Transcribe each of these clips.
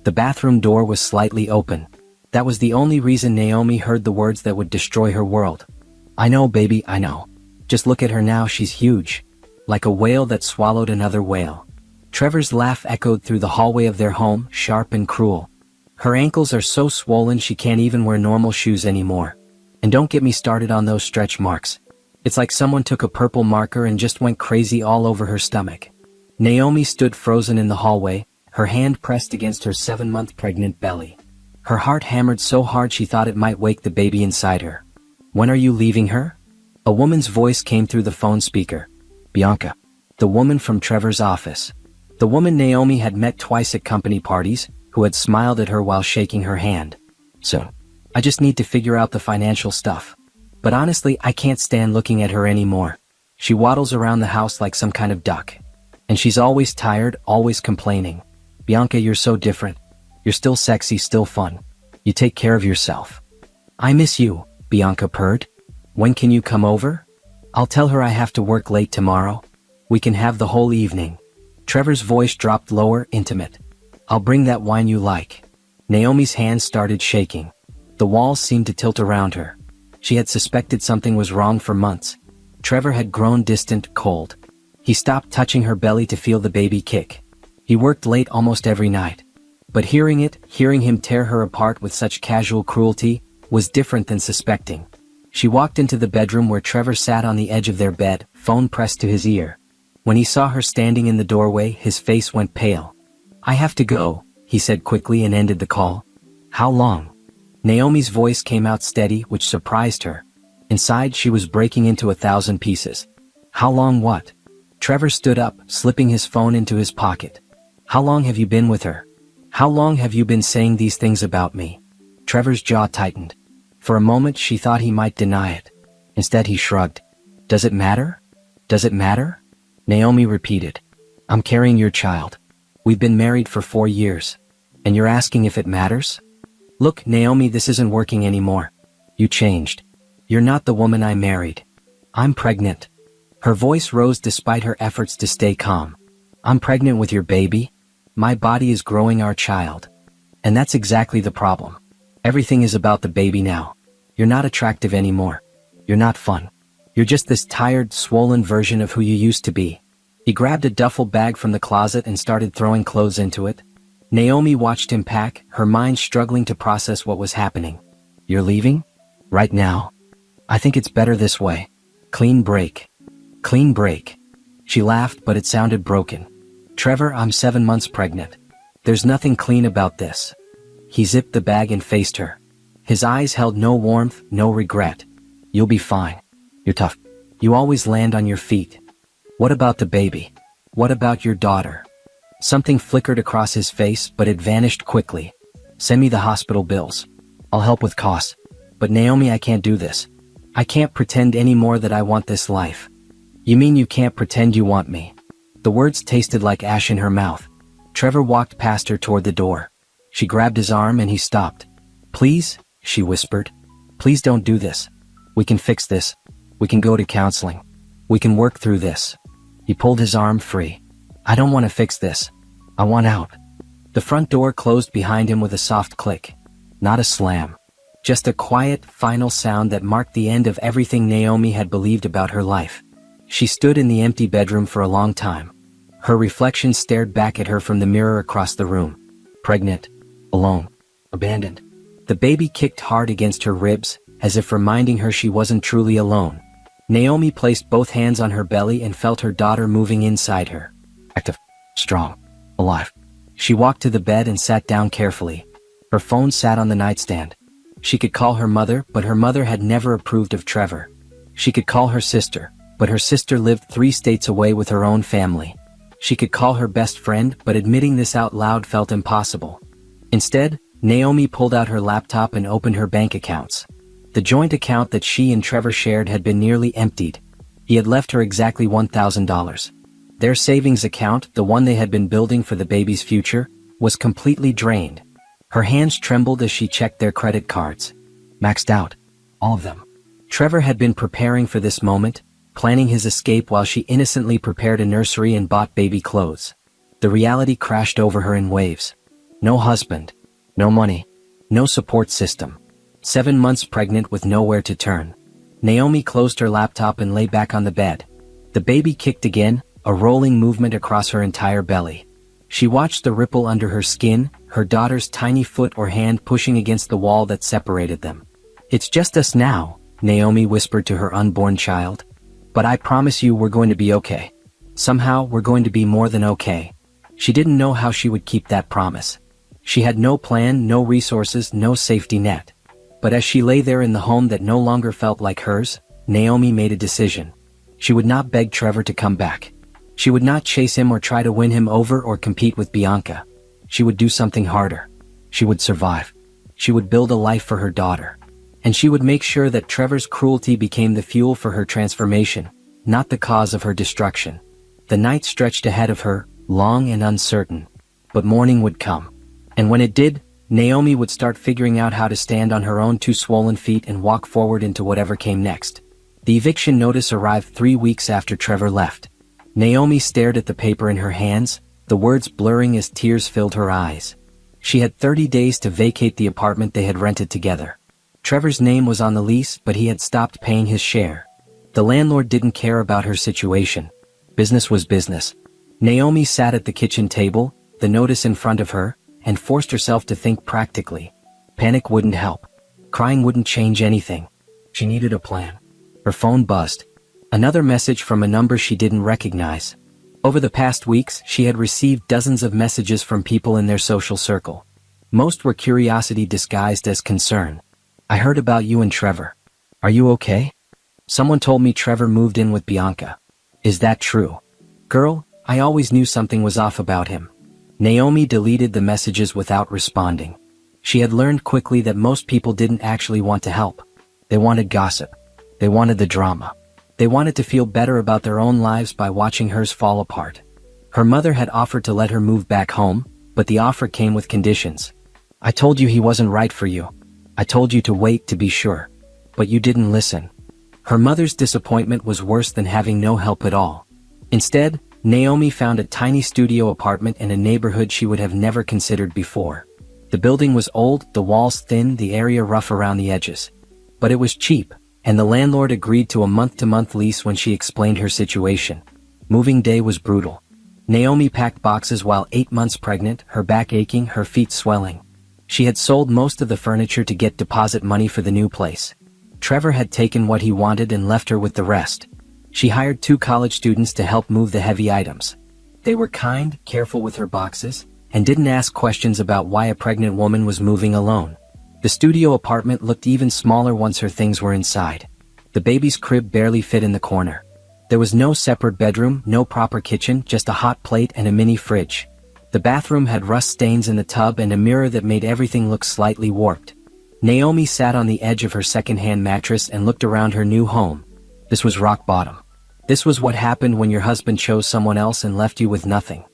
The bathroom door was slightly open. That was the only reason Naomi heard the words that would destroy her world. "I know, baby, I know. Just look at her now, she's huge. Like a whale that swallowed another whale." Trevor's laugh echoed through the hallway of their home, sharp and cruel. "Her ankles are so swollen she can't even wear normal shoes anymore. And don't get me started on those stretch marks. It's like someone took a purple marker and just went crazy all over her stomach." Naomi stood frozen in the hallway, her hand pressed against her 7-month pregnant belly. Her heart hammered so hard she thought it might wake the baby inside her. "When are you leaving her?" A woman's voice came through the phone speaker. "Bianca." The woman from Trevor's office. The woman Naomi had met twice at company parties, who had smiled at her while shaking her hand. "So, I just need to figure out the financial stuff. But honestly, I can't stand looking at her anymore. She waddles around the house like some kind of duck. And she's always tired, always complaining. Bianca, you're so different. You're still sexy, still fun. You take care of yourself." "I miss you," Bianca purred. "When can you come over?" "I'll tell her I have to work late tomorrow. We can have the whole evening." Trevor's voice dropped lower, intimate. "I'll bring that wine you like." Naomi's hands started shaking. The walls seemed to tilt around her. She had suspected something was wrong for months. Trevor had grown distant, cold. He stopped touching her belly to feel the baby kick. He worked late almost every night. But hearing him tear her apart with such casual cruelty, was different than suspecting. She walked into the bedroom where Trevor sat on the edge of their bed, phone pressed to his ear. When he saw her standing in the doorway, his face went pale. "I have to go," he said quickly and ended the call. "How long?" Naomi's voice came out steady, which surprised her. Inside, she was breaking into 1,000 pieces. "How long what?" Trevor stood up, slipping his phone into his pocket. "How long have you been with her? How long have you been saying these things about me?" Trevor's jaw tightened. For a moment she thought he might deny it. Instead he shrugged. "Does it matter? Does it matter?" Naomi repeated. "I'm carrying your child. We've been married for 4 years. And you're asking if it matters?" "Look, Naomi, this isn't working anymore. You changed. You're not the woman I married. I'm pregnant." Her voice rose despite her efforts to stay calm. "I'm pregnant with your baby. My body is growing our child. And that's exactly the problem. Everything is about the baby now. You're not attractive anymore. You're not fun. You're just this tired, swollen version of who you used to be." He grabbed a duffel bag from the closet and started throwing clothes into it. Naomi watched him pack, her mind struggling to process what was happening. "You're leaving? Right now? I think it's better this way. Clean break. Clean break." She laughed, but it sounded broken. "Trevor, I'm 7 months pregnant. There's nothing clean about this." He zipped the bag and faced her. His eyes held no warmth, no regret. "You'll be fine. You're tough. You always land on your feet. What about the baby? What about your daughter?" Something flickered across his face, but it vanished quickly. "Send me the hospital bills. I'll help with costs. But Naomi, I can't do this. I can't pretend anymore that I want this life." "You mean you can't pretend you want me?" The words tasted like ash in her mouth. Trevor walked past her toward the door. She grabbed his arm and he stopped. "Please," she whispered. "Please don't do this. We can fix this. We can go to counseling. We can work through this." He pulled his arm free. "I don't want to fix this. I want out." The front door closed behind him with a soft click. Not a slam. Just a quiet, final sound that marked the end of everything Naomi had believed about her life. She stood in the empty bedroom for a long time. Her reflection stared back at her from the mirror across the room. Pregnant. Alone. Abandoned. The baby kicked hard against her ribs, as if reminding her she wasn't truly alone. Naomi placed both hands on her belly and felt her daughter moving inside her. Active. Strong. Alive. She walked to the bed and sat down carefully. Her phone sat on the nightstand. She could call her mother, but her mother had never approved of Trevor. She could call her sister, but her sister lived 3 states away with her own family. She could call her best friend, but admitting this out loud felt impossible. Instead, Naomi pulled out her laptop and opened her bank accounts. The joint account that she and Trevor shared had been nearly emptied. He had left her exactly $1,000. Their savings account, the one they had been building for the baby's future, was completely drained. Her hands trembled as she checked their credit cards. Maxed out. All of them. Trevor had been preparing for this moment, planning his escape while she innocently prepared a nursery and bought baby clothes. The reality crashed over her in waves. No husband. No money. No support system. 7 months pregnant with nowhere to turn. Naomi closed her laptop and lay back on the bed. The baby kicked again, a rolling movement across her entire belly. She watched the ripple under her skin, her daughter's tiny foot or hand pushing against the wall that separated them. "It's just us now," Naomi whispered to her unborn child. "But I promise you we're going to be okay. Somehow we're going to be more than okay." She didn't know how she would keep that promise. She had no plan, no resources, no safety net. But as she lay there in the home that no longer felt like hers, Naomi made a decision. She would not beg Trevor to come back. She would not chase him or try to win him over or compete with Bianca. She would do something harder. She would survive. She would build a life for her daughter. And she would make sure that Trevor's cruelty became the fuel for her transformation, not the cause of her destruction. The night stretched ahead of her, long and uncertain. But morning would come. And when it did, Naomi would start figuring out how to stand on her own two swollen feet and walk forward into whatever came next. The eviction notice arrived 3 weeks after Trevor left. Naomi stared at the paper in her hands, the words blurring as tears filled her eyes. She had 30 days to vacate the apartment they had rented together. Trevor's name was on the lease, but he had stopped paying his share. The landlord didn't care about her situation. Business was business. Naomi sat at the kitchen table, the notice in front of her, and forced herself to think practically. Panic wouldn't help. Crying wouldn't change anything. She needed a plan. Her phone buzzed. Another message from a number she didn't recognize. Over the past weeks, she had received dozens of messages from people in their social circle. Most were curiosity disguised as concern. "I heard about you and Trevor. Are you okay? Someone told me Trevor moved in with Bianca. Is that true? Girl, I always knew something was off about him." Naomi deleted the messages without responding. She had learned quickly that most people didn't actually want to help. They wanted gossip. They wanted the drama. They wanted to feel better about their own lives by watching hers fall apart. Her mother had offered to let her move back home, but the offer came with conditions. "I told you he wasn't right for you. I told you to wait to be sure. But you didn't listen." Her mother's disappointment was worse than having no help at all. Instead, Naomi found a tiny studio apartment in a neighborhood she would have never considered before. The building was old, the walls thin, the area rough around the edges. But it was cheap, and the landlord agreed to a month-to-month lease when she explained her situation. Moving day was brutal. Naomi packed boxes while 8 months pregnant, her back aching, her feet swelling. She had sold most of the furniture to get deposit money for the new place. Trevor had taken what he wanted and left her with the rest. She hired 2 college students to help move the heavy items. They were kind, careful with her boxes, and didn't ask questions about why a pregnant woman was moving alone. The studio apartment looked even smaller once her things were inside. The baby's crib barely fit in the corner. There was no separate bedroom, no proper kitchen, just a hot plate and a mini fridge. The bathroom had rust stains in the tub and a mirror that made everything look slightly warped. Naomi sat on the edge of her second-hand mattress and looked around her new home. This was rock bottom. This was what happened when your husband chose someone else and left you with nothing.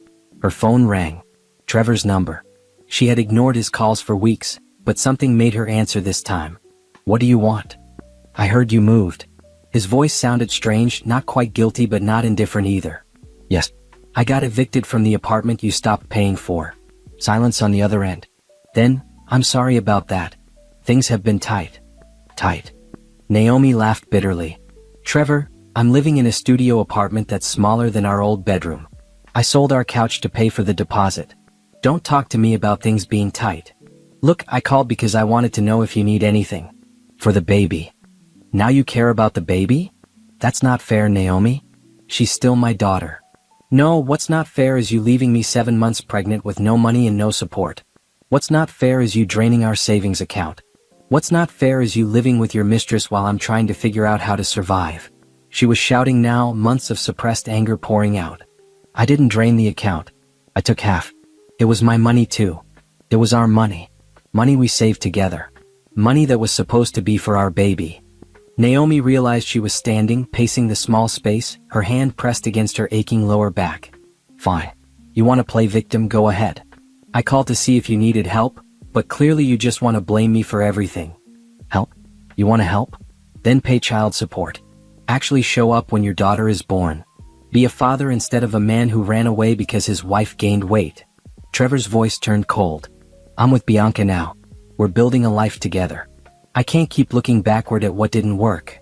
Her phone rang. Trevor's number. She had ignored his calls for weeks, but something made her answer this time. "What do you want?" "I heard you moved." His voice sounded strange, not quite guilty but not indifferent either. "Yes. I got evicted from the apartment you stopped paying for." Silence on the other end. Then, "I'm sorry about that. Things have been tight." Tight. Naomi laughed bitterly. "Trevor, I'm living in a studio apartment that's smaller than our old bedroom. I sold our couch to pay for the deposit. Don't talk to me about things being tight. Look, I called because I wanted to know if you need anything. For the baby. Now you care about the baby? That's not fair, Naomi. She's still my daughter. No, what's not fair is you leaving me 7 months pregnant with no money and no support. What's not fair is you draining our savings account. What's not fair is you living with your mistress while I'm trying to figure out how to survive." She was shouting now, months of suppressed anger pouring out. "I didn't drain the account. I took half. It was my money too. It was our money. Money we saved together. Money that was supposed to be for our baby." Naomi realized she was standing, pacing the small space, her hand pressed against her aching lower back. "Fine. You want to play victim, go ahead. I called to see if you needed help, but clearly you just want to blame me for everything. Help? You want to help? Then pay child support. Actually show up when your daughter is born. Be a father instead of a man who ran away because his wife gained weight." Trevor's voice turned cold. I'm with Bianca now. We're building a life together. I can't keep looking backward at what didn't work.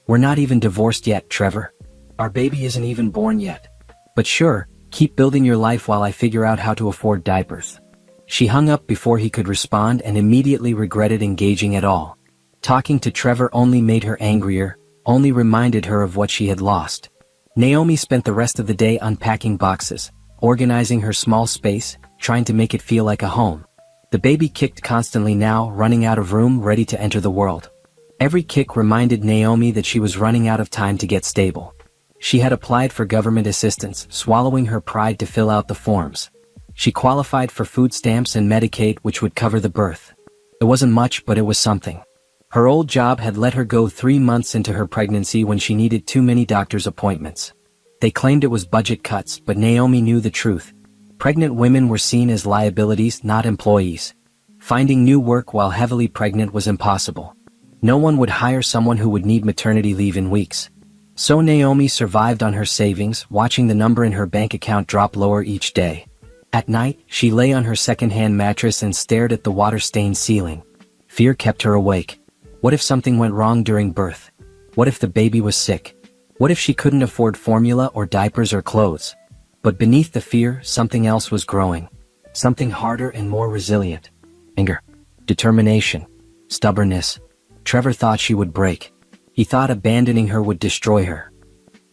We're not even divorced yet, Trevor. Our baby isn't even born yet. But sure, keep building your life while I figure out how to afford diapers. She hung up before he could respond and immediately regretted engaging at all. Talking to Trevor only made her angrier, only reminded her of what she had lost. Naomi spent the rest of the day unpacking boxes, organizing her small space, trying to make it feel like a home. The baby kicked constantly now, running out of room, ready to enter the world. Every kick reminded Naomi that she was running out of time to get stable. She had applied for government assistance, swallowing her pride to fill out the forms. She qualified for food stamps and Medicaid, which would cover the birth. It wasn't much, but it was something. Her old job had let her go 3 months into her pregnancy when she needed too many doctor's appointments. They claimed it was budget cuts, but Naomi knew the truth. Pregnant women were seen as liabilities, not employees. Finding new work while heavily pregnant was impossible. No one would hire someone who would need maternity leave in weeks. So Naomi survived on her savings, watching the number in her bank account drop lower each day. At night, she lay on her second-hand mattress and stared at the water-stained ceiling. Fear kept her awake. What if something went wrong during birth? What if the baby was sick? What if she couldn't afford formula or diapers or clothes? But beneath the fear, something else was growing. Something harder and more resilient. Anger. Determination. Stubbornness. Trevor thought she would break. He thought abandoning her would destroy her.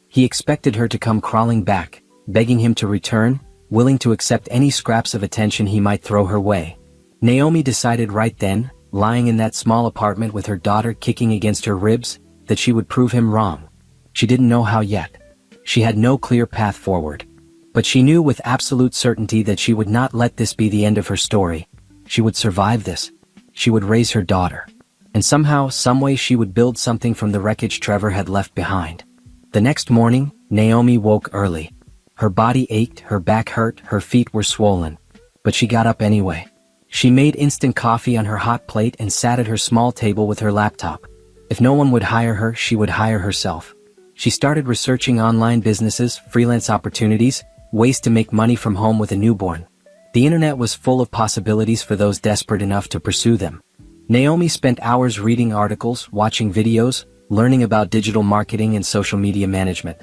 He expected her to come crawling back, begging him to return, willing to accept any scraps of attention he might throw her way. Naomi decided right then, lying in that small apartment with her daughter kicking against her ribs, that she would prove him wrong. She didn't know how yet. She had no clear path forward. But she knew with absolute certainty that she would not let this be the end of her story. She would survive this. She would raise her daughter. And somehow, someway she would build something from the wreckage Trevor had left behind. The next morning, Naomi woke early. Her body ached, her back hurt, her feet were swollen. But she got up anyway. She made instant coffee on her hot plate and sat at her small table with her laptop. If no one would hire her, she would hire herself. She started researching online businesses, freelance opportunities, ways to make money from home with a newborn. The internet was full of possibilities for those desperate enough to pursue them. Naomi spent hours reading articles, watching videos, learning about digital marketing and social media management.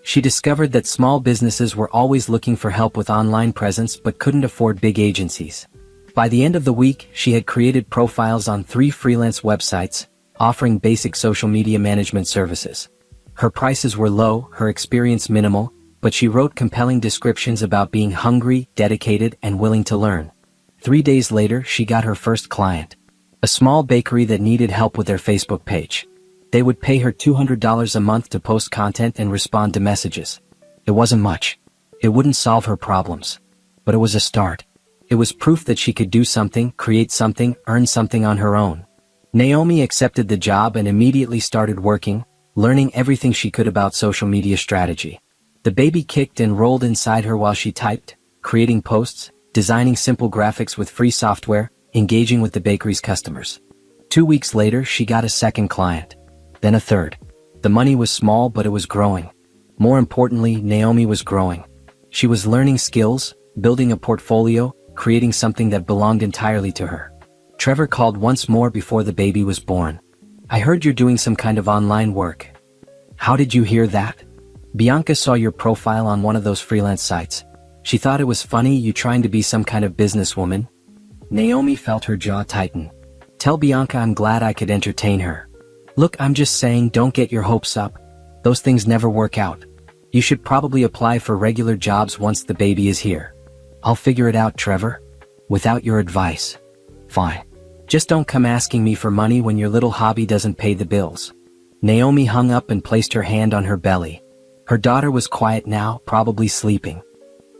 She discovered that small businesses were always looking for help with online presence but couldn't afford big agencies. By the end of the week, she had created profiles on 3 freelance websites, offering basic social media management services. Her prices were low, her experience minimal, but she wrote compelling descriptions about being hungry, dedicated, and willing to learn. 3 days later, she got her first client. A small bakery that needed help with their Facebook page. They would pay her $200 a month to post content and respond to messages. It wasn't much. It wouldn't solve her problems. But it was a start. It was proof that she could do something, create something, earn something on her own. Naomi accepted the job and immediately started working, learning everything she could about social media strategy. The baby kicked and rolled inside her while she typed, creating posts, designing simple graphics with free software, engaging with the bakery's customers. 2 weeks later, she got a second client. Then a third. The money was small, but it was growing. More importantly, Naomi was growing. She was learning skills, building a portfolio, creating something that belonged entirely to her. Trevor called once more before the baby was born. I heard you're doing some kind of online work. How did you hear that? Bianca saw your profile on one of those freelance sites. She thought it was funny you trying to be some kind of businesswoman. Naomi felt her jaw tighten. Tell Bianca I'm glad I could entertain her. Look, I'm just saying don't get your hopes up. Those things never work out. You should probably apply for regular jobs once the baby is here. I'll figure it out, Trevor. Without your advice. Fine. Just don't come asking me for money when your little hobby doesn't pay the bills. Naomi hung up and placed her hand on her belly. Her daughter was quiet now, probably sleeping.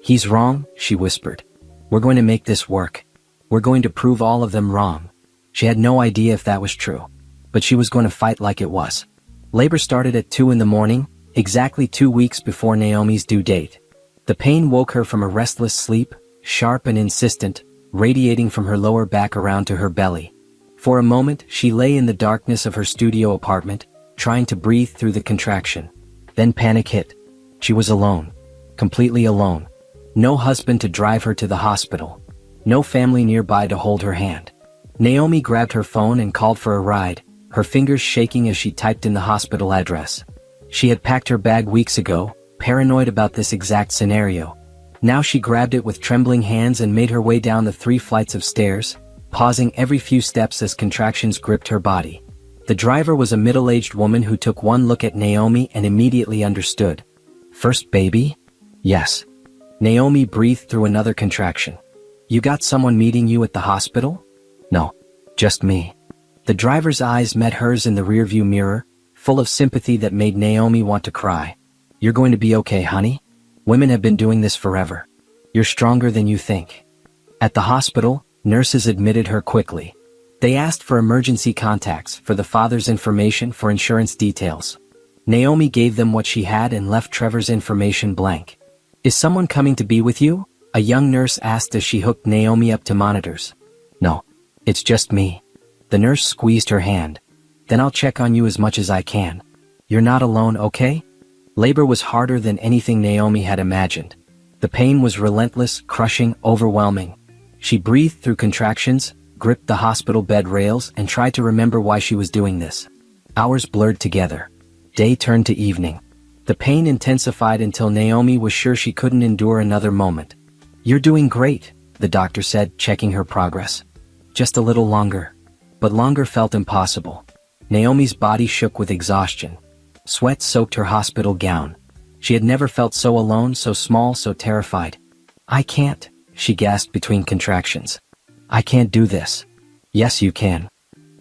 He's wrong, she whispered. We're going to make this work. We're going to prove all of them wrong. She had no idea if that was true. But she was going to fight like it was. Labor started at 2 in the morning, exactly 2 weeks before Naomi's due date. The pain woke her from a restless sleep, sharp and insistent, radiating from her lower back around to her belly. For a moment, she lay in the darkness of her studio apartment, trying to breathe through the contraction. Then panic hit. She was alone. Completely alone. No husband to drive her to the hospital. No family nearby to hold her hand. Naomi grabbed her phone and called for a ride, her fingers shaking as she typed in the hospital address. She had packed her bag weeks ago, paranoid about this exact scenario. Now she grabbed it with trembling hands and made her way down the 3 flights of stairs, pausing every few steps as contractions gripped her body. The driver was a middle-aged woman who took one look at Naomi and immediately understood. First baby? Yes. Naomi breathed through another contraction. You got someone meeting you at the hospital? No. Just me. The driver's eyes met hers in the rearview mirror, full of sympathy that made Naomi want to cry. You're going to be okay, honey. Women have been doing this forever. You're stronger than you think. At the hospital, nurses admitted her quickly. They asked for emergency contacts, for the father's information, for insurance details. Naomi gave them what she had and left Trevor's information blank. Is someone coming to be with you? A young nurse asked as she hooked Naomi up to monitors. No. It's just me. The nurse squeezed her hand. Then I'll check on you as much as I can. You're not alone, okay? Labor was harder than anything Naomi had imagined. The pain was relentless, crushing, overwhelming. She breathed through contractions, gripped the hospital bed rails, and tried to remember why she was doing this. Hours blurred together. Day turned to evening. The pain intensified until Naomi was sure she couldn't endure another moment. You're doing great, the doctor said, checking her progress. Just a little longer. But longer felt impossible. Naomi's body shook with exhaustion. Sweat soaked her hospital gown. She had never felt so alone, so small, so terrified. I can't, she gasped between contractions. I can't do this. Yes, you can.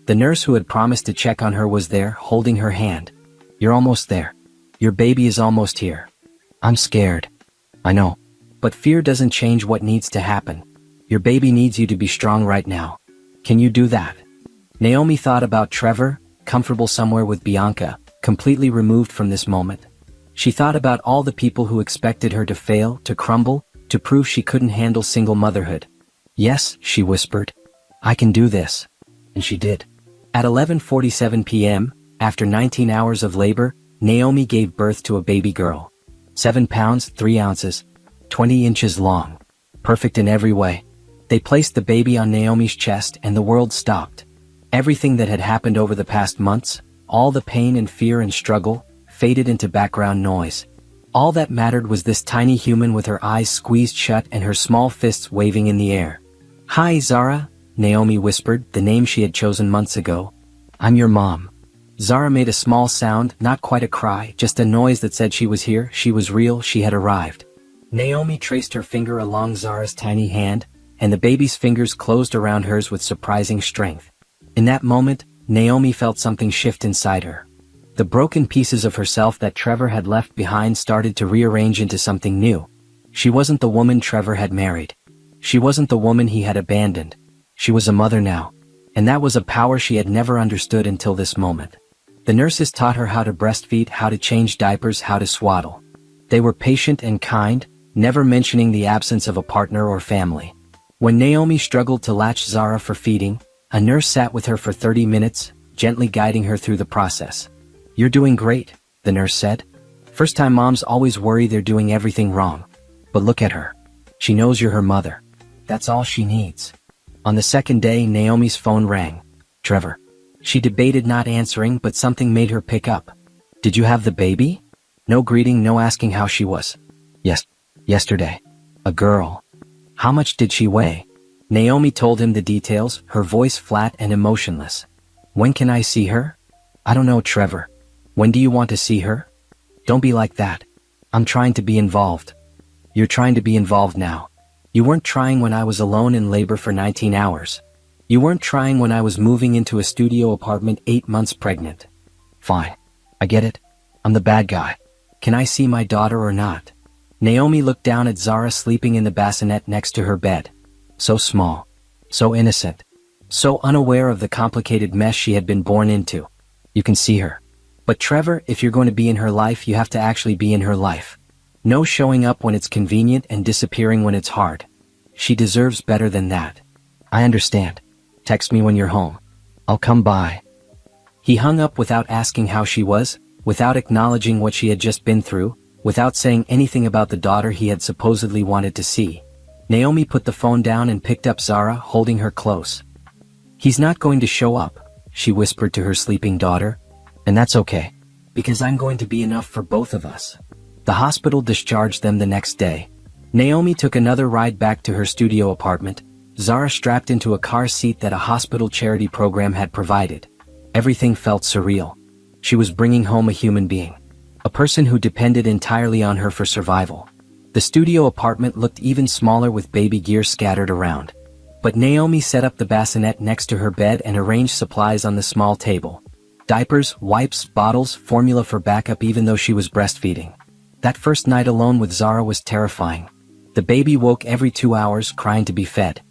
The nurse who had promised to check on her was there, holding her hand. You're almost there. Your baby is almost here. I'm scared. I know. But fear doesn't change what needs to happen. Your baby needs you to be strong right now. Can you do that? Naomi thought about Trevor, comfortable somewhere with Bianca, completely removed from this moment. She thought about all the people who expected her to fail, to crumble, to prove she couldn't handle single motherhood. Yes, she whispered. I can do this. And she did. At 11:47 p.m., after 19 hours of labor, Naomi gave birth to a baby girl. 7 pounds, 3 ounces, 20 inches long. Perfect in every way. They placed the baby on Naomi's chest and the world stopped. Everything that had happened over the past months, all the pain and fear and struggle, faded into background noise. All that mattered was this tiny human with her eyes squeezed shut and her small fists waving in the air. Hi, Zara, Naomi whispered, the name she had chosen months ago. I'm your mom. Zara made a small sound, not quite a cry, just a noise that said she was here, she was real, she had arrived. Naomi traced her finger along Zara's tiny hand, and the baby's fingers closed around hers with surprising strength. In that moment, Naomi felt something shift inside her. The broken pieces of herself that Trevor had left behind started to rearrange into something new. She wasn't the woman Trevor had married. She wasn't the woman he had abandoned. She was a mother now. And that was a power she had never understood until this moment. The nurses taught her how to breastfeed, how to change diapers, how to swaddle. They were patient and kind, never mentioning the absence of a partner or family. When Naomi struggled to latch Zara for feeding, a nurse sat with her for 30 minutes, gently guiding her through the process. You're doing great, the nurse said. First-time moms always worry they're doing everything wrong. But look at her. She knows you're her mother. That's all she needs. On the second day, Naomi's phone rang. Trevor. She debated not answering, but something made her pick up. Did you have the baby? No greeting, no asking how she was. Yes, yesterday. A girl. How much did she weigh? Naomi told him the details, her voice flat and emotionless. When can I see her? I don't know, Trevor. When do you want to see her? Don't be like that. I'm trying to be involved. You're trying to be involved now. You weren't trying when I was alone in labor for 19 hours. You weren't trying when I was moving into a studio apartment 8 months pregnant. Fine. I get it. I'm the bad guy. Can I see my daughter or not? Naomi looked down at Zara sleeping in the bassinet next to her bed. So small. So innocent. So unaware of the complicated mess she had been born into. You can see her. But Trevor, if you're going to be in her life, you have to actually be in her life. No showing up when it's convenient and disappearing when it's hard. She deserves better than that. I understand. Text me when you're home. I'll come by. He hung up without asking how she was, without acknowledging what she had just been through, without saying anything about the daughter he had supposedly wanted to see. Naomi put the phone down and picked up Zara, holding her close. "He's not going to show up," she whispered to her sleeping daughter. "And that's okay, because I'm going to be enough for both of us." The hospital discharged them the next day. Naomi took another ride back to her studio apartment, Zara strapped into a car seat that a hospital charity program had provided. Everything felt surreal. She was bringing home a human being. A person who depended entirely on her for survival. The studio apartment looked even smaller with baby gear scattered around. But Naomi set up the bassinet next to her bed and arranged supplies on the small table. Diapers, wipes, bottles, formula for backup even though she was breastfeeding. That first night alone with Zara was terrifying. The baby woke every 2 hours crying to be fed.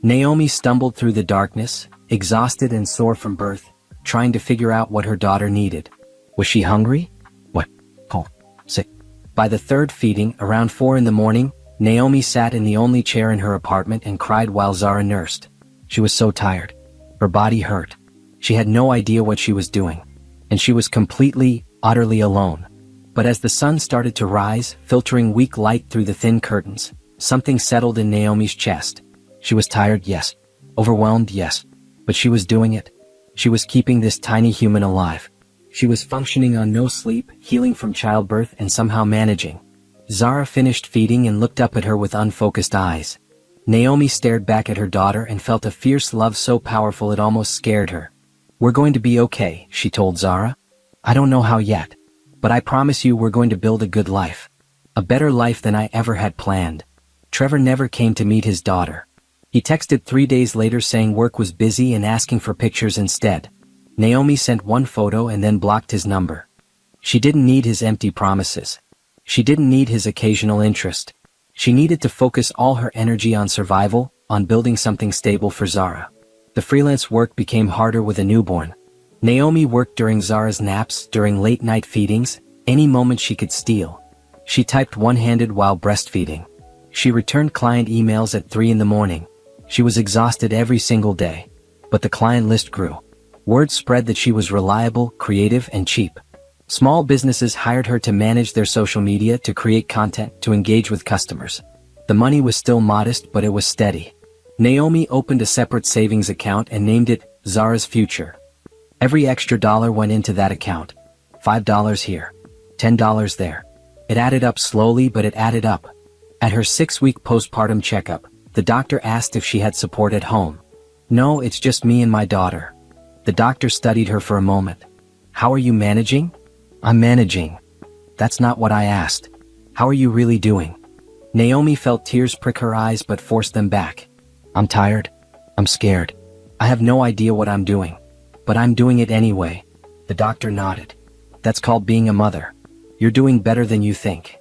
Naomi stumbled through the darkness, exhausted and sore from birth, trying to figure out what her daughter needed. Was she hungry? What? Cold? Sick? By the third feeding, around 4 in the morning, Naomi sat in the only chair in her apartment and cried while Zara nursed. She was so tired. Her body hurt. She had no idea what she was doing. And she was completely, utterly alone. But as the sun started to rise, filtering weak light through the thin curtains, something settled in Naomi's chest. She was tired, yes. Overwhelmed, yes. But she was doing it. She was keeping this tiny human alive. She was functioning on no sleep, healing from childbirth and somehow managing. Zara finished feeding and looked up at her with unfocused eyes. Naomi stared back at her daughter and felt a fierce love so powerful it almost scared her. "We're going to be okay," she told Zara. "I don't know how yet. But I promise you we're going to build a good life. A better life than I ever had planned." Trevor never came to meet his daughter. He texted 3 days later saying work was busy and asking for pictures instead. Naomi sent one photo and then blocked his number. She didn't need his empty promises. She didn't need his occasional interest. She needed to focus all her energy on survival, on building something stable for Zara. The freelance work became harder with a newborn. Naomi worked during Zara's naps, during late-night feedings, any moment she could steal. She typed one-handed while breastfeeding. She returned client emails at 3 in the morning. She was exhausted every single day. But the client list grew. Word spread that she was reliable, creative, and cheap. Small businesses hired her to manage their social media, to create content, to engage with customers. The money was still modest, but it was steady. Naomi opened a separate savings account and named it Zara's Future. Every extra dollar went into that account. $5 here. $10 there. It added up slowly, but it added up. At her 6-week postpartum checkup, the doctor asked if she had support at home. "No, it's just me and my daughter." The doctor studied her for a moment. "How are you managing?" "I'm managing." "That's not what I asked. How are you really doing?" Naomi felt tears prick her eyes but forced them back. "I'm tired. I'm scared. I have no idea what I'm doing. But I'm doing it anyway." The doctor nodded. "That's called being a mother. You're doing better than you think."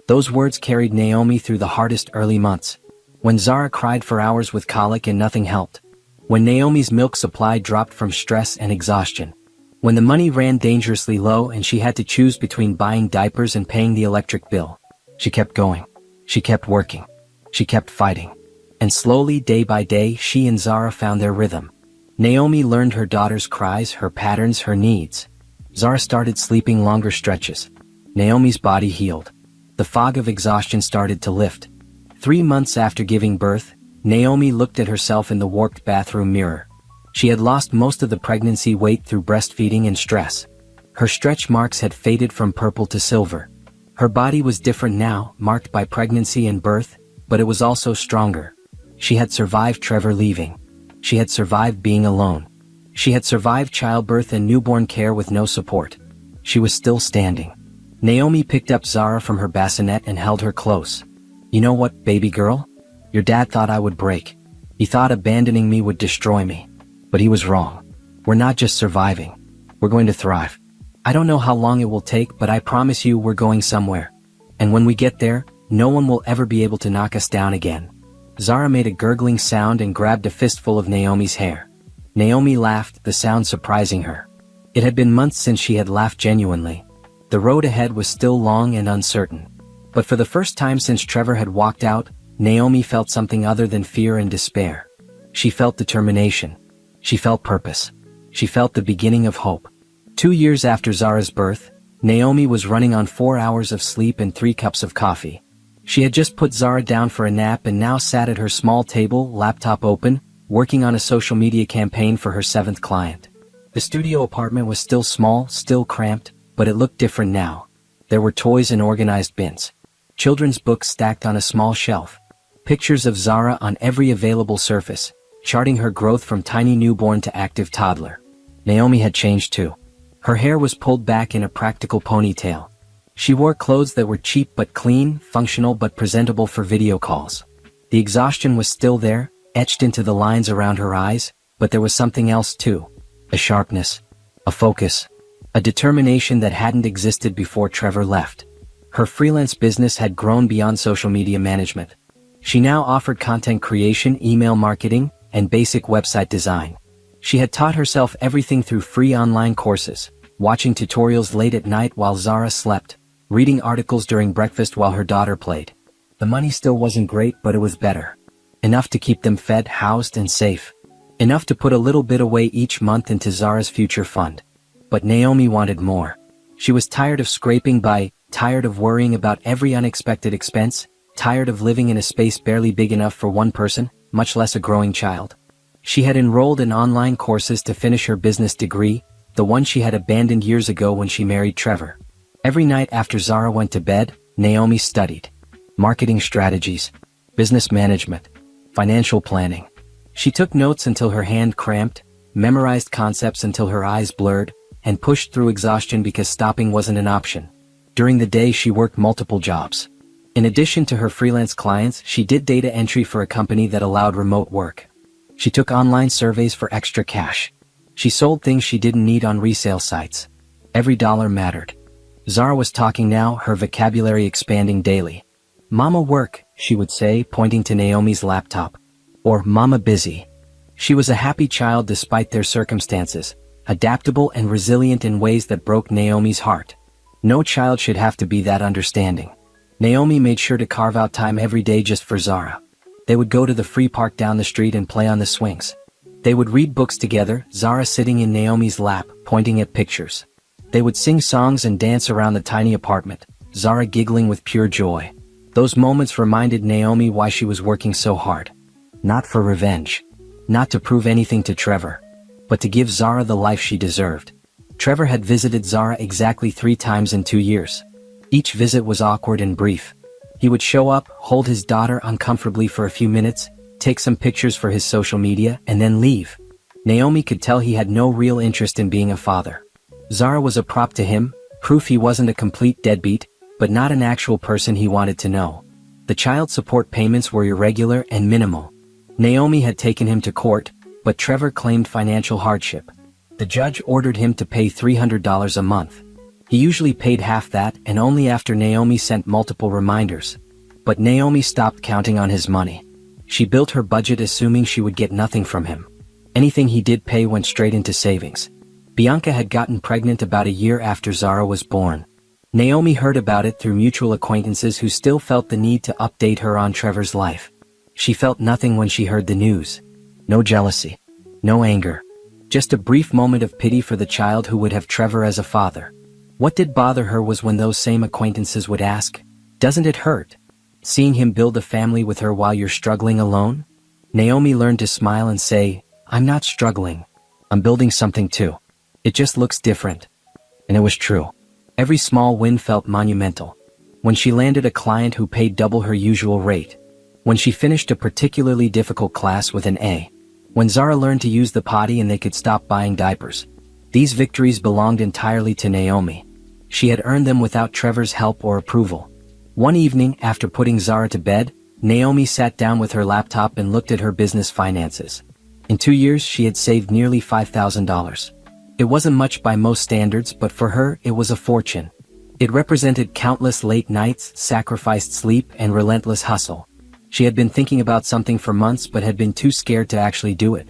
Those words carried Naomi through the hardest early months. When Zara cried for hours with colic and nothing helped. When Naomi's milk supply dropped from stress and exhaustion. When the money ran dangerously low and she had to choose between buying diapers and paying the electric bill. She kept going. She kept working. She kept fighting. And slowly, day by day, she and Zara found their rhythm. Naomi learned her daughter's cries, her patterns, her needs. Zara started sleeping longer stretches. Naomi's body healed. The fog of exhaustion started to lift. 3 months after giving birth, Naomi looked at herself in the warped bathroom mirror. She had lost most of the pregnancy weight through breastfeeding and stress. Her stretch marks had faded from purple to silver. Her body was different now, marked by pregnancy and birth, but it was also stronger. She had survived Trevor leaving. She had survived being alone. She had survived childbirth and newborn care with no support. She was still standing. Naomi picked up Zara from her bassinet and held her close. "You know what, baby girl? Your dad thought I would break. He thought abandoning me would destroy me. But he was wrong. We're not just surviving. We're going to thrive. I don't know how long it will take, but I promise you we're going somewhere. And when we get there, no one will ever be able to knock us down again." Zara made a gurgling sound and grabbed a fistful of Naomi's hair. Naomi laughed, the sound surprising her. It had been months since she had laughed genuinely. The road ahead was still long and uncertain. But for the first time since Trevor had walked out, Naomi felt something other than fear and despair. She felt determination. She felt purpose. She felt the beginning of hope. 2 years after Zara's birth, Naomi was running on 4 hours of sleep and 3 cups of coffee. She had just put Zara down for a nap and now sat at her small table, laptop open, working on a social media campaign for her 7th client. The studio apartment was still small, still cramped, but it looked different now. There were toys in organized bins. Children's books stacked on a small shelf. Pictures of Zara on every available surface, charting her growth from tiny newborn to active toddler. Naomi had changed too. Her hair was pulled back in a practical ponytail. She wore clothes that were cheap but clean, functional but presentable for video calls. The exhaustion was still there, etched into the lines around her eyes, but there was something else too. A sharpness. A focus. A determination that hadn't existed before Trevor left. Her freelance business had grown beyond social media management. She now offered content creation, email marketing, and basic website design. She had taught herself everything through free online courses, watching tutorials late at night while Zara slept, reading articles during breakfast while her daughter played. The money still wasn't great, but it was better. Enough to keep them fed, housed, and safe. Enough to put a little bit away each month into Zara's future fund. But Naomi wanted more. She was tired of scraping by, tired of worrying about every unexpected expense, tired of living in a space barely big enough for one person, much less a growing child. She had enrolled in online courses to finish her business degree, the one she had abandoned years ago when she married Trevor. Every night after Zara went to bed, Naomi studied. Marketing strategies, business management, financial planning. She took notes until her hand cramped, memorized concepts until her eyes blurred, and pushed through exhaustion because stopping wasn't an option. During the day she worked multiple jobs. In addition to her freelance clients, she did data entry for a company that allowed remote work. She took online surveys for extra cash. She sold things she didn't need on resale sites. Every dollar mattered. Zara was talking now, her vocabulary expanding daily. "Mama work," she would say, pointing to Naomi's laptop. Or "Mama busy." She was a happy child despite their circumstances, adaptable and resilient in ways that broke Naomi's heart. No child should have to be that understanding. Naomi made sure to carve out time every day just for Zara. They would go to the free park down the street and play on the swings. They would read books together, Zara sitting in Naomi's lap, pointing at pictures. They would sing songs and dance around the tiny apartment, Zara giggling with pure joy. Those moments reminded Naomi why she was working so hard. Not for revenge. Not to prove anything to Trevor. But to give Zara the life she deserved. Trevor had visited Zara exactly 3 times in 2 years. Each visit was awkward and brief. He would show up, hold his daughter uncomfortably for a few minutes, take some pictures for his social media, and then leave. Naomi could tell he had no real interest in being a father. Zara was a prop to him, proof he wasn't a complete deadbeat, but not an actual person he wanted to know. The child support payments were irregular and minimal. Naomi had taken him to court, but Trevor claimed financial hardship. The judge ordered him to pay $300 a month. He usually paid half that, and only after Naomi sent multiple reminders. But Naomi stopped counting on his money. She built her budget assuming she would get nothing from him. Anything he did pay went straight into savings. Bianca had gotten pregnant about a year after Zara was born. Naomi heard about it through mutual acquaintances who still felt the need to update her on Trevor's life. She felt nothing when she heard the news. No jealousy. No anger. Just a brief moment of pity for the child who would have Trevor as a father. What did bother her was when those same acquaintances would ask, "Doesn't it hurt? Seeing him build a family with her while you're struggling alone?" Naomi learned to smile and say, "I'm not struggling. I'm building something too. It just looks different." And it was true. Every small win felt monumental. When she landed a client who paid double her usual rate. When she finished a particularly difficult class with an A. When Zara learned to use the potty and they could stop buying diapers. These victories belonged entirely to Naomi. She had earned them without Trevor's help or approval. One evening, after putting Zara to bed, Naomi sat down with her laptop and looked at her business finances. In 2 years, she had saved nearly $5,000. It wasn't much by most standards, but for her, it was a fortune. It represented countless late nights, sacrificed sleep, and relentless hustle. She had been thinking about something for months but had been too scared to actually do it.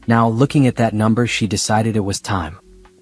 Now, looking at that number, she decided it was time.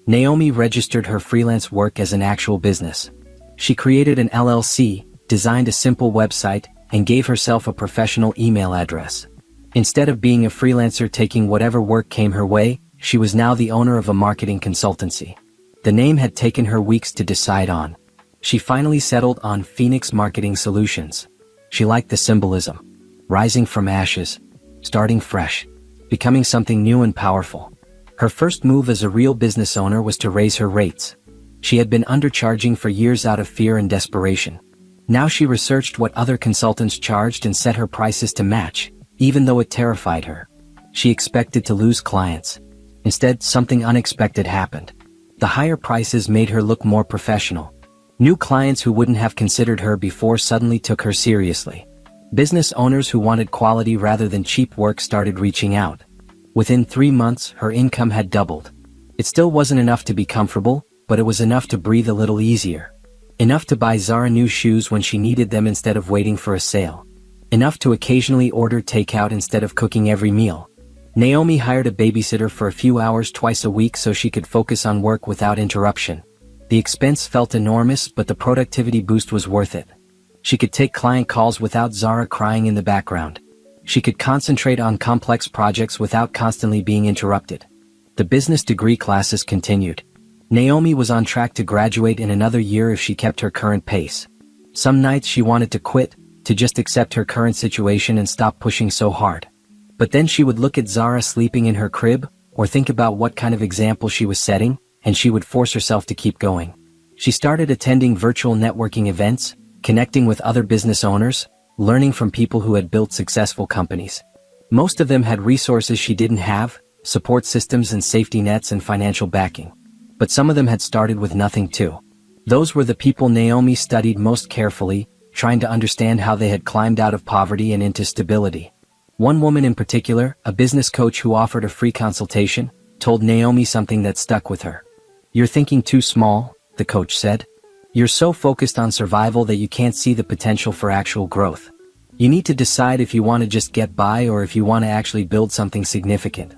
Naomi registered her freelance work as an actual business. She created an LLC, designed a simple website, and gave herself a professional email address. Instead of being a freelancer taking whatever work came her way, she was now the owner of a marketing consultancy. The name had taken her weeks to decide on. She finally settled on Phoenix Marketing Solutions. She liked the symbolism. Rising from ashes, starting fresh, becoming something new and powerful. Her first move as a real business owner was to raise her rates. She had been undercharging for years out of fear and desperation. Now she researched what other consultants charged and set her prices to match, even though it terrified her. She expected to lose clients. Instead, something unexpected happened. The higher prices made her look more professional. New clients who wouldn't have considered her before suddenly took her seriously. Business owners who wanted quality rather than cheap work started reaching out. Within 3 months, her income had doubled. It still wasn't enough to be comfortable, but it was enough to breathe a little easier. Enough to buy Zara new shoes when she needed them instead of waiting for a sale. Enough to occasionally order takeout instead of cooking every meal. Naomi hired a babysitter for a few hours twice a week so she could focus on work without interruption. The expense felt enormous, but the productivity boost was worth it. She could take client calls without Zara crying in the background. She could concentrate on complex projects without constantly being interrupted. The business degree classes continued. Naomi was on track to graduate in another year if she kept her current pace. Some nights she wanted to quit, to just accept her current situation and stop pushing so hard. But then she would look at Zara sleeping in her crib, or think about what kind of example she was setting, and she would force herself to keep going. She started attending virtual networking events, connecting with other business owners, learning from people who had built successful companies. Most of them had resources she didn't have, support systems and safety nets and financial backing. But some of them had started with nothing too. Those were the people Naomi studied most carefully, trying to understand how they had climbed out of poverty and into stability. One woman in particular, a business coach who offered a free consultation, told Naomi something that stuck with her. "You're thinking too small," the coach said. "You're so focused on survival that you can't see the potential for actual growth. You need to decide if you want to just get by or if you want to actually build something significant."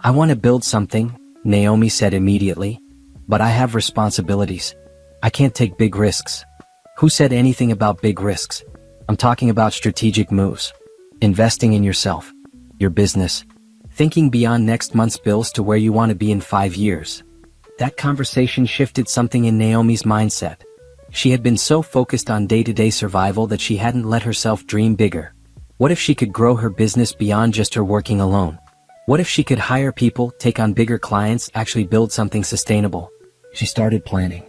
"I want to build something," Naomi said immediately. "But I have responsibilities. I can't take big risks." Who said anything about big risks? I'm talking about strategic moves. Investing in yourself. Your business. Thinking beyond next month's bills to where you want to be in 5 years. That conversation shifted something in Naomi's mindset. She had been so focused on day-to-day survival that she hadn't let herself dream bigger. What if she could grow her business beyond just her working alone? What if she could hire people, take on bigger clients, actually build something sustainable? She started planning.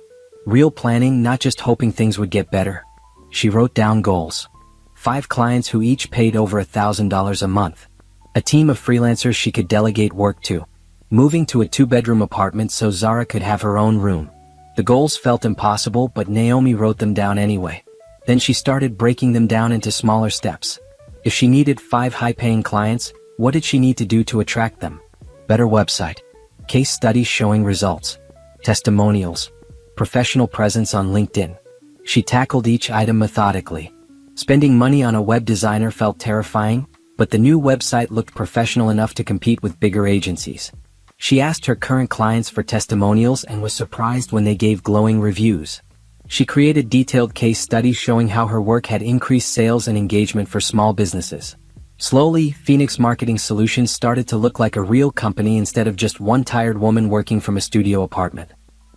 Real planning, not just hoping things would get better. She wrote down goals. 5 clients who each paid over $1,000 a month. A team of freelancers she could delegate work to. Moving to a 2-bedroom apartment so Zara could have her own room. The goals felt impossible, but Naomi wrote them down anyway. Then she started breaking them down into smaller steps. If she needed 5 high-paying clients, what did she need to do to attract them? Better website. Case studies showing results. Testimonials. Professional presence on LinkedIn. She tackled each item methodically. Spending money on a web designer felt terrifying, but the new website looked professional enough to compete with bigger agencies. She asked her current clients for testimonials and was surprised when they gave glowing reviews. She created detailed case studies showing how her work had increased sales and engagement for small businesses. Slowly, Phoenix Marketing Solutions started to look like a real company instead of just one tired woman working from a studio apartment.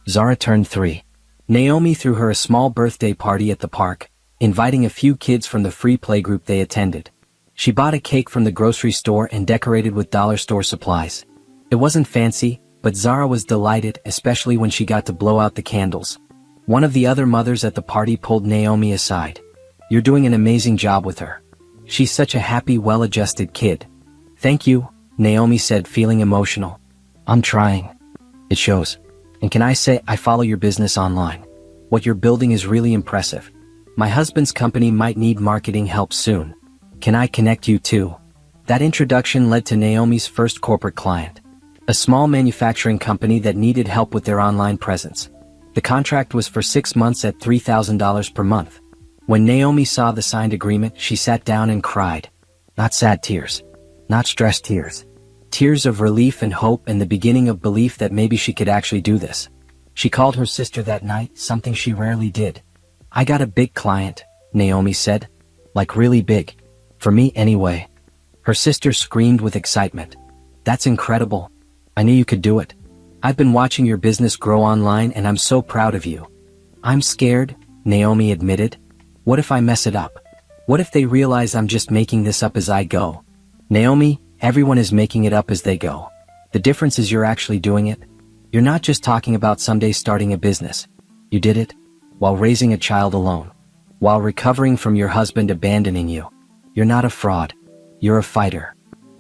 Zara turned 3. Naomi threw her a small birthday party at the park, inviting a few kids from the free playgroup they attended. She bought a cake from the grocery store and decorated with dollar store supplies. It wasn't fancy, but Zara was delighted, especially when she got to blow out the candles. One of the other mothers at the party pulled Naomi aside. "You're doing an amazing job with her. She's such a happy, well-adjusted kid." "Thank you," Naomi said, feeling emotional. "I'm trying. It shows. And can I say, I follow your business online. What you're building is really impressive. My husband's company might need marketing help soon. Can I connect you too?" That introduction led to Naomi's first corporate client. A small manufacturing company that needed help with their online presence. The contract was for 6 months at $3,000 per month. When Naomi saw the signed agreement, she sat down and cried. Not sad tears. Not stressed tears. Tears of relief and hope and the beginning of belief that maybe she could actually do this. She called her sister that night, something she rarely did. "I got a big client," Naomi said. "Like really big. For me anyway." Her sister screamed with excitement. "That's incredible. I knew you could do it. I've been watching your business grow online and I'm so proud of you." "I'm scared," Naomi admitted. "What if I mess it up? What if they realize I'm just making this up as I go? Naomi, everyone is making it up as they go. The difference is you're actually doing it. You're not just talking about someday starting a business. You did it while raising a child alone, while recovering from your husband abandoning you. You're not a fraud. You're a fighter.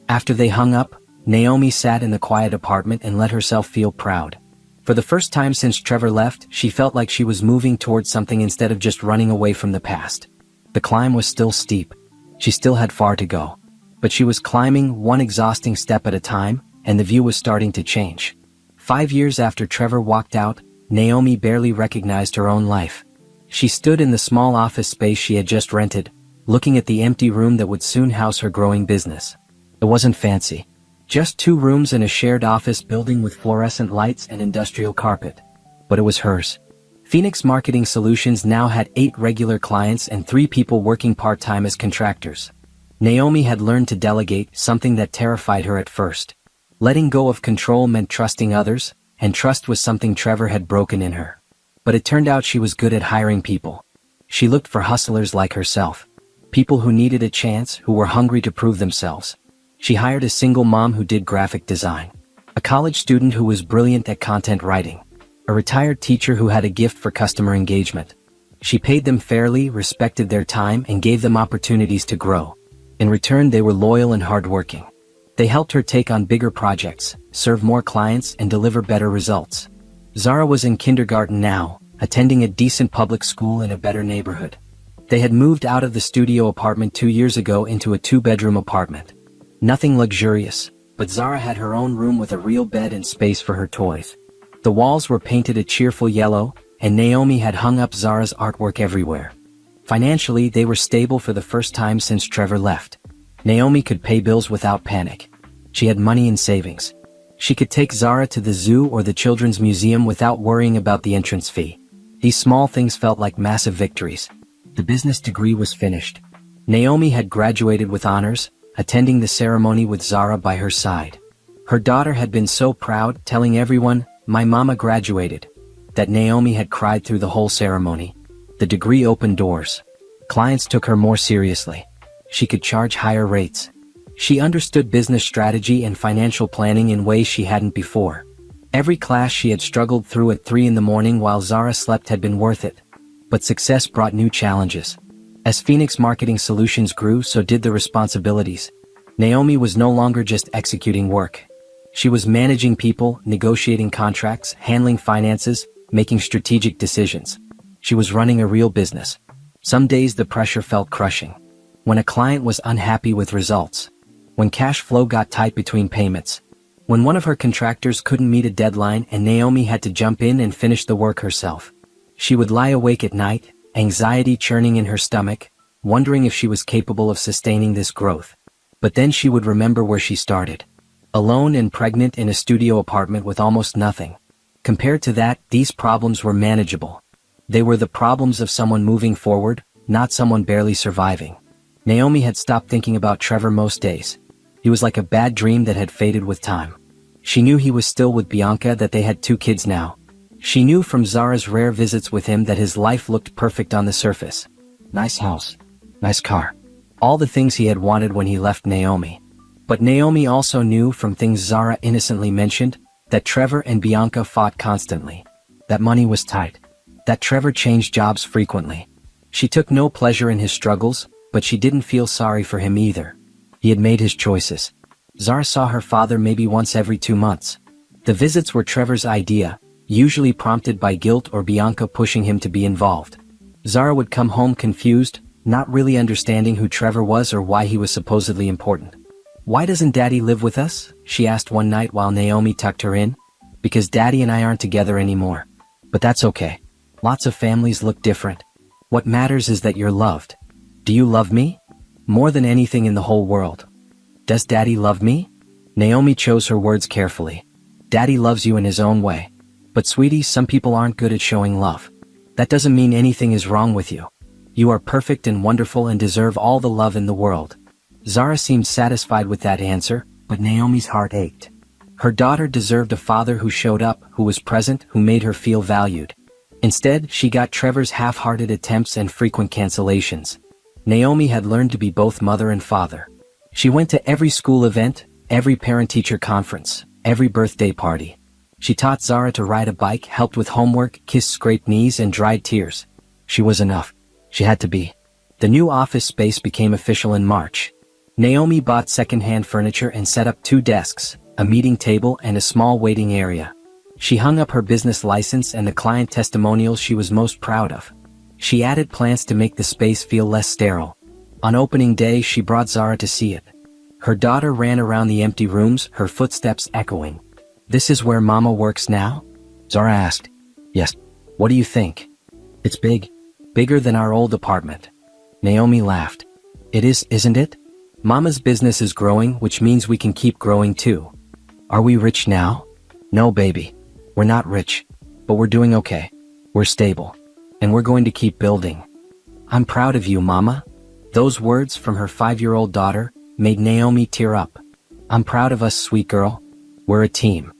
After they hung up, Naomi sat in the quiet apartment and let herself feel proud. For the first time since Trevor left, she felt like she was moving towards something instead of just running away from the past. The climb was still steep. She still had far to go. But she was climbing one exhausting step at a time, and the view was starting to change. 5 years after Trevor walked out, Naomi barely recognized her own life. She stood in the small office space she had just rented, looking at the empty room that would soon house her growing business. It wasn't fancy. Just 2 rooms in a shared office building with fluorescent lights and industrial carpet. But it was hers. Phoenix Marketing Solutions now had 8 regular clients and 3 people working part-time as contractors. Naomi had learned to delegate, something that terrified her at first. Letting go of control meant trusting others, and trust was something Trevor had broken in her. But it turned out she was good at hiring people. She looked for hustlers like herself. People who needed a chance, who were hungry to prove themselves. She hired a single mom who did graphic design, a college student who was brilliant at content writing, a retired teacher who had a gift for customer engagement. She paid them fairly, respected their time, and gave them opportunities to grow. In return, they were loyal and hardworking. They helped her take on bigger projects, serve more clients, and deliver better results. Zara was in kindergarten now, attending a decent public school in a better neighborhood. They had moved out of the studio apartment 2 years ago into a 2-bedroom apartment. Nothing luxurious, but Zara had her own room with a real bed and space for her toys. The walls were painted a cheerful yellow, and Naomi had hung up Zara's artwork everywhere. Financially, they were stable for the first time since Trevor left. Naomi could pay bills without panic. She had money in savings. She could take Zara to the zoo or the children's museum without worrying about the entrance fee. These small things felt like massive victories. The business degree was finished. Naomi had graduated with honors, attending the ceremony with Zara by her side. Her daughter had been so proud, telling everyone, "My mama graduated," that Naomi had cried through the whole ceremony. The degree opened doors. Clients took her more seriously. She could charge higher rates. She understood business strategy and financial planning in ways she hadn't before. Every class she had struggled through at 3 in the morning while Zara slept had been worth it. But success brought new challenges. As Phoenix Marketing Solutions grew, so did the responsibilities. Naomi was no longer just executing work. She was managing people, negotiating contracts, handling finances, making strategic decisions. She was running a real business. Some days the pressure felt crushing. When a client was unhappy with results. When cash flow got tight between payments. When one of her contractors couldn't meet a deadline and Naomi had to jump in and finish the work herself. She would lie awake at night, anxiety churning in her stomach, wondering if she was capable of sustaining this growth. But then she would remember where she started. Alone and pregnant in a studio apartment with almost nothing. Compared to that, these problems were manageable. They were the problems of someone moving forward, not someone barely surviving. Naomi had stopped thinking about Trevor most days. He was like a bad dream that had faded with time. She knew he was still with Bianca, that they had 2 kids now. She knew from Zara's rare visits with him that his life looked perfect on the surface. Nice house. Nice car. All the things he had wanted when he left Naomi. But Naomi also knew from things Zara innocently mentioned, that Trevor and Bianca fought constantly. That money was tight. That Trevor changed jobs frequently. She took no pleasure in his struggles, but she didn't feel sorry for him either. He had made his choices. Zara saw her father maybe once every 2 months. The visits were Trevor's idea, usually prompted by guilt or Bianca pushing him to be involved. Zara would come home confused, not really understanding who Trevor was or why he was supposedly important. "Why doesn't Daddy live with us?" she asked one night while Naomi tucked her in. "Because Daddy and I aren't together anymore. But that's okay. Lots of families look different. What matters is that you're loved. Do you love me? More than anything in the whole world. Does Daddy love me?" Naomi chose her words carefully. "Daddy loves you in his own way. But sweetie, some people aren't good at showing love. That doesn't mean anything is wrong with you. You are perfect and wonderful and deserve all the love in the world." Zara seemed satisfied with that answer, but Naomi's heart ached. Her daughter deserved a father who showed up, who was present, who made her feel valued. Instead, she got Trevor's half-hearted attempts and frequent cancellations. Naomi had learned to be both mother and father. She went to every school event, every parent-teacher conference, every birthday party. She taught Zara to ride a bike, helped with homework, kissed scraped knees and dried tears. She was enough. She had to be. The new office space became official in March. Naomi bought second-hand furniture and set up 2 desks, a meeting table and a small waiting area. She hung up her business license and the client testimonials she was most proud of. She added plants to make the space feel less sterile. On opening day, she brought Zara to see it. Her daughter ran around the empty rooms, her footsteps echoing. "This is where Mama works now?" Zara asked. "Yes. What do you think?" "It's big. Bigger than our old apartment." Naomi laughed. "It is, isn't it? Mama's business is growing, which means we can keep growing too." "Are we rich now?" "No, baby. We're not rich. But we're doing okay. We're stable. And we're going to keep building." "I'm proud of you, Mama." Those words from her 5-year-old daughter made Naomi tear up. "I'm proud of us, sweet girl. We're a team."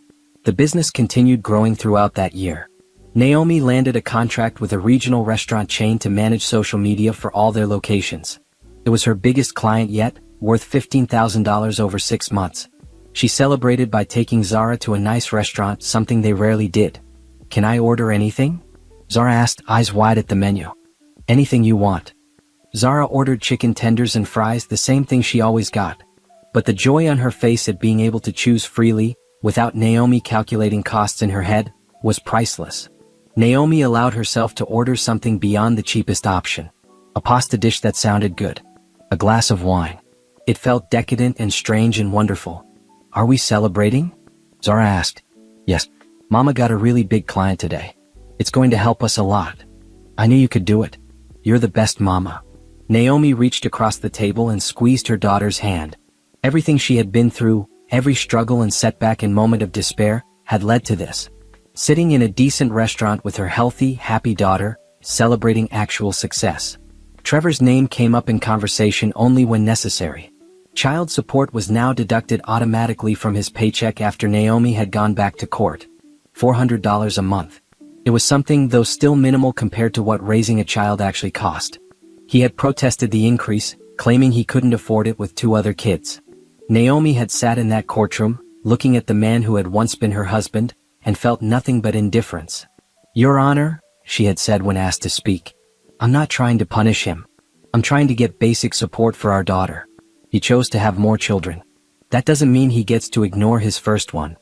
The business continued growing throughout that year. Naomi landed a contract with a regional restaurant chain to manage social media for all their locations. It was her biggest client yet, worth $15,000 over 6 months. She celebrated by taking Zara to a nice restaurant, something they rarely did. "Can I order anything?" Zara asked, eyes wide at the menu. "Anything you want." Zara ordered chicken tenders and fries, the same thing she always got. But the joy on her face at being able to choose freely, without Naomi calculating costs in her head, was priceless. Naomi allowed herself to order something beyond the cheapest option. A pasta dish that sounded good. A glass of wine. It felt decadent and strange and wonderful. "Are we celebrating?" Zara asked. "Yes. Mama got a really big client today. It's going to help us a lot." "I knew you could do it. You're the best, Mama." Naomi reached across the table and squeezed her daughter's hand. Everything she had been through, every struggle and setback and moment of despair, had led to this. Sitting in a decent restaurant with her healthy, happy daughter, celebrating actual success. Trevor's name came up in conversation only when necessary. Child support was now deducted automatically from his paycheck after Naomi had gone back to court. $400 a month. It was something, though still minimal compared to what raising a child actually cost. He had protested the increase, claiming he couldn't afford it with 2 other kids. Naomi had sat in that courtroom, looking at the man who had once been her husband, and felt nothing but indifference. "Your Honor," she had said when asked to speak, "I'm not trying to punish him. I'm trying to get basic support for our daughter. He chose to have more children. That doesn't mean he gets to ignore his first one."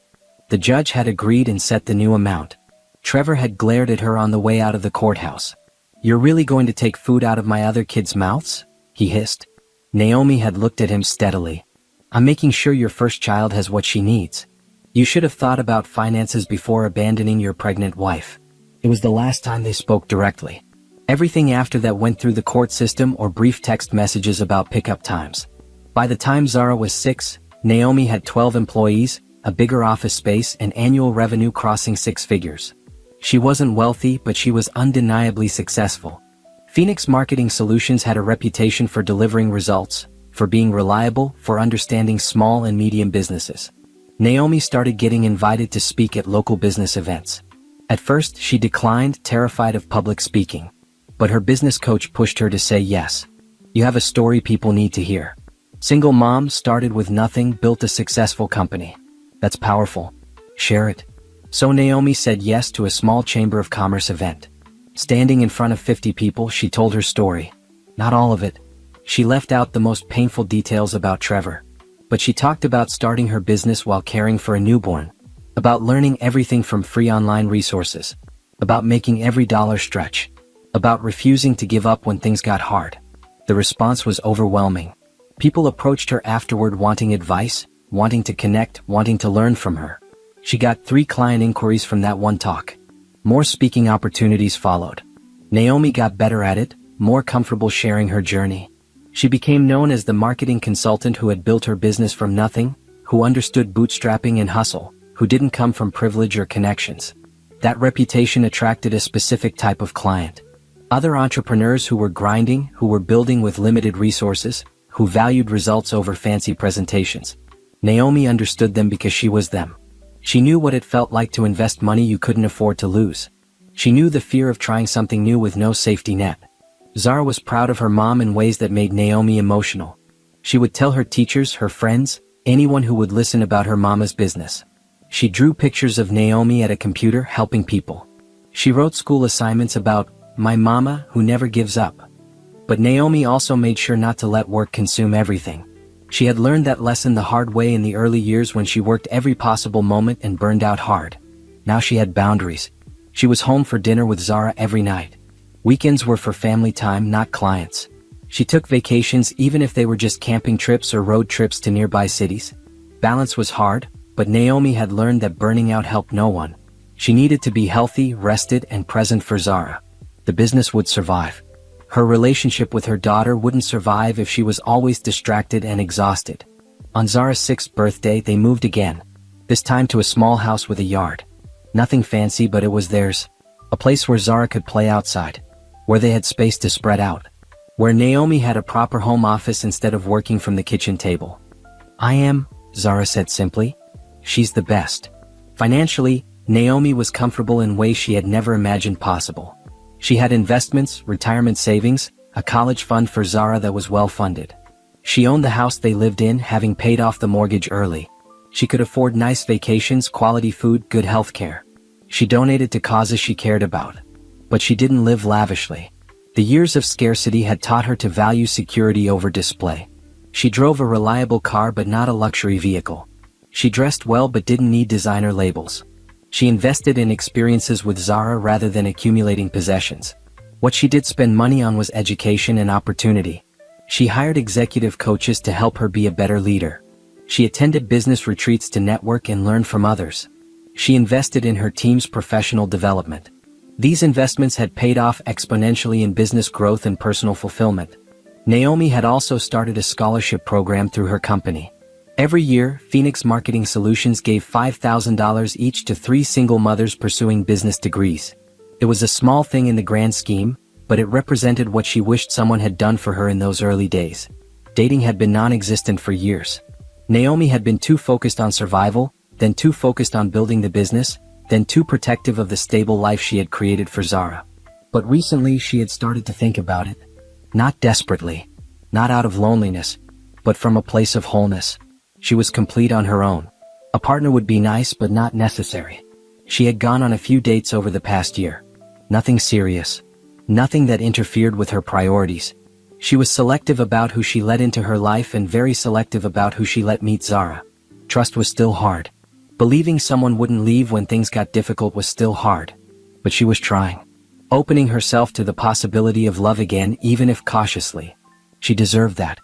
The judge had agreed and set the new amount. Trevor had glared at her on the way out of the courthouse. "You're really going to take food out of my other kids' mouths?" he hissed. Naomi had looked at him steadily. "I'm making sure your first child has what she needs. You should have thought about finances before abandoning your pregnant wife." It was the last time they spoke directly. Everything after that went through the court system or brief text messages about pickup times. By the time Zara was 6, Naomi had 12 employees, a bigger office space and annual revenue crossing 6 figures. She wasn't wealthy, but she was undeniably successful. Phoenix Marketing Solutions had a reputation for delivering results, for being reliable, for understanding small and medium businesses. Naomi started getting invited to speak at local business events. At first, she declined, terrified of public speaking. But her business coach pushed her to say yes. "You have a story people need to hear. Single mom, started with nothing, built a successful company. That's powerful. Share it." So Naomi said yes to a small Chamber of Commerce event. Standing in front of 50 people, she told her story. Not all of it. She left out the most painful details about Trevor. But she talked about starting her business while caring for a newborn. About learning everything from free online resources. About making every dollar stretch. About refusing to give up when things got hard. The response was overwhelming. People approached her afterward wanting advice, wanting to connect, wanting to learn from her. She got 3 client inquiries from that one talk. More speaking opportunities followed. Naomi got better at it, more comfortable sharing her journey. She became known as the marketing consultant who had built her business from nothing, who understood bootstrapping and hustle, who didn't come from privilege or connections. That reputation attracted a specific type of client. Other entrepreneurs who were grinding, who were building with limited resources, who valued results over fancy presentations. Naomi understood them because she was them. She knew what it felt like to invest money you couldn't afford to lose. She knew the fear of trying something new with no safety net. Zara was proud of her mom in ways that made Naomi emotional. She would tell her teachers, her friends, anyone who would listen about her mama's business. She drew pictures of Naomi at a computer helping people. She wrote school assignments about my mama who never gives up. But Naomi also made sure not to let work consume everything. She had learned that lesson the hard way in the early years when she worked every possible moment and burned out hard. Now she had boundaries. She was home for dinner with Zara every night. Weekends were for family time, not clients. She took vacations even if they were just camping trips or road trips to nearby cities. Balance was hard, but Naomi had learned that burning out helped no one. She needed to be healthy, rested, and present for Zara. The business would survive. Her relationship with her daughter wouldn't survive if she was always distracted and exhausted. On Zara's 6th birthday, they moved again. This time to a small house with a yard. Nothing fancy, but it was theirs. A place where Zara could play outside. Where they had space to spread out. Where Naomi had a proper home office instead of working from the kitchen table. I am, Zara said simply. She's the best. Financially, Naomi was comfortable in ways she had never imagined possible. She had investments, retirement savings, a college fund for Zara that was well funded. She owned the house they lived in, having paid off the mortgage early. She could afford nice vacations, quality food, good health care. She donated to causes she cared about. But she didn't live lavishly. The years of scarcity had taught her to value security over display. She drove a reliable car but not a luxury vehicle. She dressed well but didn't need designer labels. She invested in experiences with Zara rather than accumulating possessions. What she did spend money on was education and opportunity. She hired executive coaches to help her be a better leader. She attended business retreats to network and learn from others. She invested in her team's professional development. These investments had paid off exponentially in business growth and personal fulfillment. Naomi had also started a scholarship program through her company. Every year, Phoenix Marketing Solutions gave $5,000 each to 3 single mothers pursuing business degrees. It was a small thing in the grand scheme, but it represented what she wished someone had done for her in those early days. Dating had been non-existent for years. Naomi had been too focused on survival, then too focused on building the business, then too protective of the stable life she had created for Zara. But recently she had started to think about it. Not desperately, not out of loneliness, but from a place of wholeness. She was complete on her own. A partner would be nice but not necessary. She had gone on a few dates over the past year. Nothing serious. Nothing that interfered with her priorities. She was selective about who she let into her life and very selective about who she let meet Zara. Trust was still hard. Believing someone wouldn't leave when things got difficult was still hard. But she was trying. Opening herself to the possibility of love again, even if cautiously. She deserved that.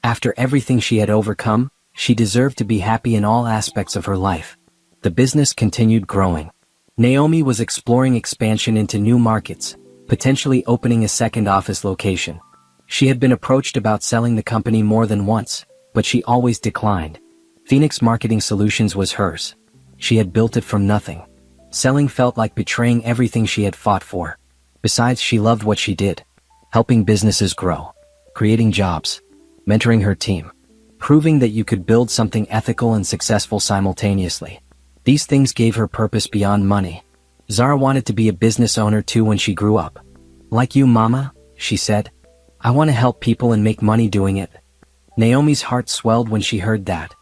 After everything she had overcome, she deserved to be happy in all aspects of her life. The business continued growing. Naomi was exploring expansion into new markets, potentially opening a second office location. She had been approached about selling the company more than once, but she always declined. Phoenix Marketing Solutions was hers. She had built it from nothing. Selling felt like betraying everything she had fought for. Besides, she loved what she did. Helping businesses grow. Creating jobs. Mentoring her team. Proving that you could build something ethical and successful simultaneously. These things gave her purpose beyond money. Zara wanted to be a business owner too when she grew up. Like you, Mama, she said. I want to help people and make money doing it. Naomi's heart swelled when she heard that.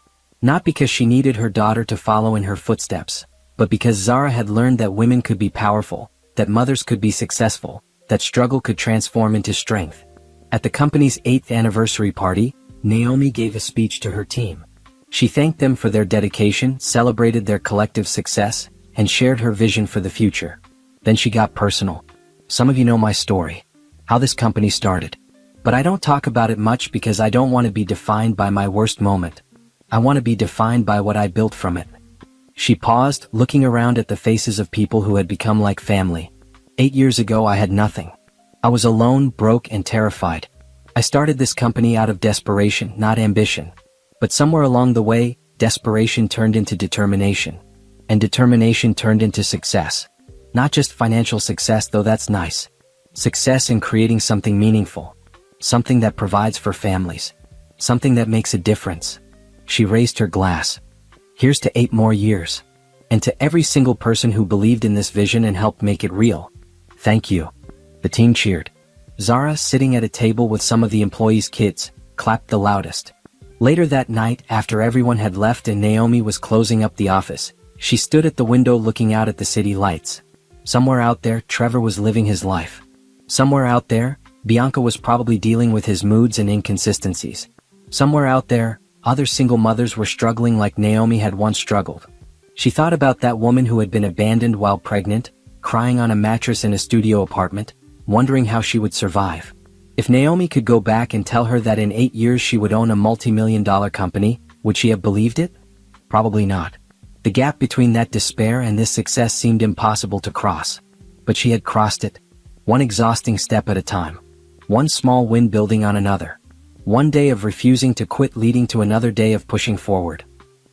Not because she needed her daughter to follow in her footsteps, but because Zara had learned that women could be powerful, that mothers could be successful, that struggle could transform into strength. At the company's 8th anniversary party, Naomi gave a speech to her team. She thanked them for their dedication, celebrated their collective success, and shared her vision for the future. Then she got personal. Some of you know my story. How this company started. But I don't talk about it much because I don't want to be defined by my worst moment. I want to be defined by what I built from it. She paused, looking around at the faces of people who had become like family. 8 years ago I had nothing. I was alone, broke, and terrified. I started this company out of desperation, not ambition. But somewhere along the way, desperation turned into determination. And determination turned into success. Not just financial success, though that's nice. Success in creating something meaningful. Something that provides for families. Something that makes a difference. She raised her glass. Here's to 8 more years. And to every single person who believed in this vision and helped make it real. Thank you. The team cheered. Zara, sitting at a table with some of the employees' kids, clapped the loudest. Later that night, after everyone had left and Naomi was closing up the office, she stood at the window looking out at the city lights. Somewhere out there, Trevor was living his life. Somewhere out there, Bianca was probably dealing with his moods and inconsistencies. Somewhere out there, other single mothers were struggling like Naomi had once struggled. She thought about that woman who had been abandoned while pregnant, crying on a mattress in a studio apartment, wondering how she would survive. If Naomi could go back and tell her that in 8 years she would own a multi-million-dollar company, would she have believed it? Probably not. The gap between that despair and this success seemed impossible to cross. But she had crossed it, one exhausting step at a time. One small win building on another. One day of refusing to quit leading to another day of pushing forward.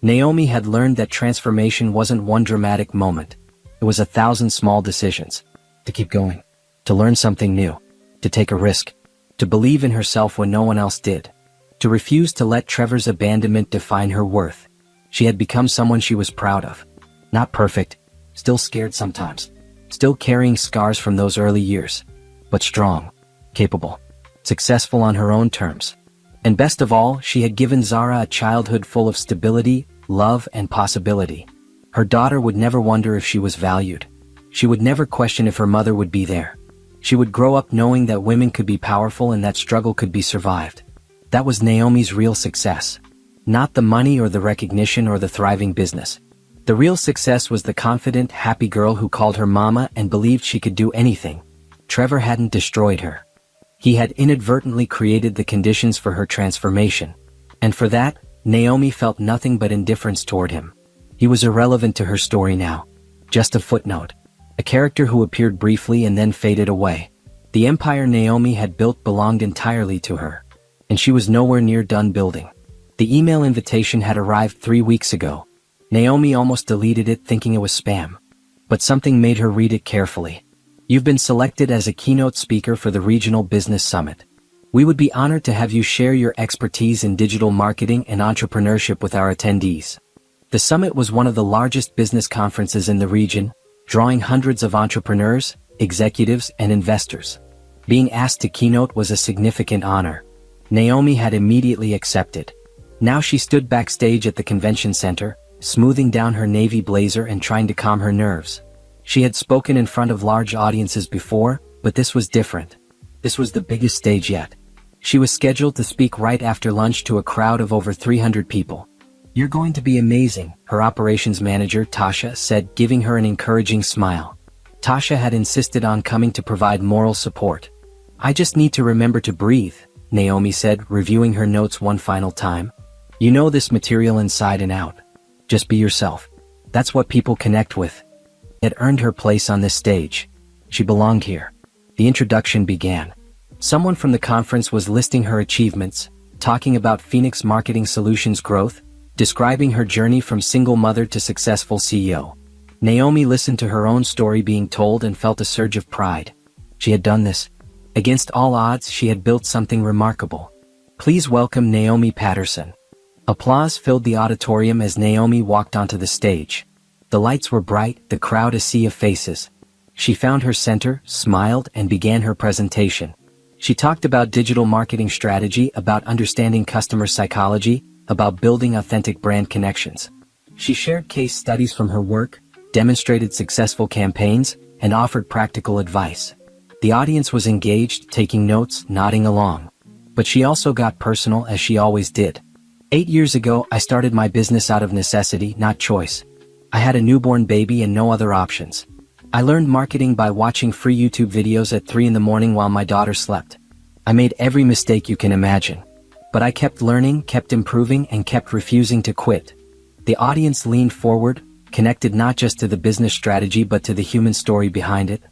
Naomi had learned that transformation wasn't one dramatic moment. It was 1,000 small decisions. To keep going. To learn something new. To take a risk. To believe in herself when no one else did. To refuse to let Trevor's abandonment define her worth. She had become someone she was proud of. Not perfect. Still scared sometimes. Still carrying scars from those early years. But strong. Capable. Successful on her own terms. And best of all, she had given Zara a childhood full of stability, love, and possibility. Her daughter would never wonder if she was valued. She would never question if her mother would be there. She would grow up knowing that women could be powerful and that struggle could be survived. That was Naomi's real success. Not the money or the recognition or the thriving business. The real success was the confident, happy girl who called her mama and believed she could do anything. Trevor hadn't destroyed her. He had inadvertently created the conditions for her transformation. And for that, Naomi felt nothing but indifference toward him. He was irrelevant to her story now. Just a footnote. A character who appeared briefly and then faded away. The empire Naomi had built belonged entirely to her. And she was nowhere near done building. The email invitation had arrived 3 weeks ago. Naomi almost deleted it thinking it was spam. But something made her read it carefully. You've been selected as a keynote speaker for the Regional Business Summit. We would be honored to have you share your expertise in digital marketing and entrepreneurship with our attendees. The summit was one of the largest business conferences in the region, drawing hundreds of entrepreneurs, executives, and investors. Being asked to keynote was a significant honor. Naomi had immediately accepted. Now she stood backstage at the convention center, smoothing down her navy blazer and trying to calm her nerves. She had spoken in front of large audiences before, but this was different. This was the biggest stage yet. She was scheduled to speak right after lunch to a crowd of over 300 people. You're going to be amazing, her operations manager, Tasha, said, giving her an encouraging smile. Tasha had insisted on coming to provide moral support. I just need to remember to breathe, Naomi said, reviewing her notes one final time. You know this material inside and out. Just be yourself. That's what people connect with. It earned her place on this stage. She belonged here. The introduction began. Someone from the conference was listing her achievements, talking about Phoenix Marketing Solutions growth, describing her journey from single mother to successful CEO. Naomi listened to her own story being told and felt a surge of pride. She had done this. Against all odds, she had built something remarkable. Please welcome Naomi Patterson. Applause filled the auditorium as Naomi walked onto the stage. The lights were bright, the crowd a sea of faces. She found her center, smiled, and began her presentation. She talked about digital marketing strategy, about understanding customer psychology, about building authentic brand connections. She shared case studies from her work, demonstrated successful campaigns, and offered practical advice. The audience was engaged, taking notes, nodding along. But she also got personal, as she always did. 8 years ago, I started my business out of necessity, not choice. I had a newborn baby and no other options. I learned marketing by watching free YouTube videos at 3 in the morning while my daughter slept. I made every mistake you can imagine. But I kept learning, kept improving, and kept refusing to quit. The audience leaned forward, connected not just to the business strategy but to the human story behind it.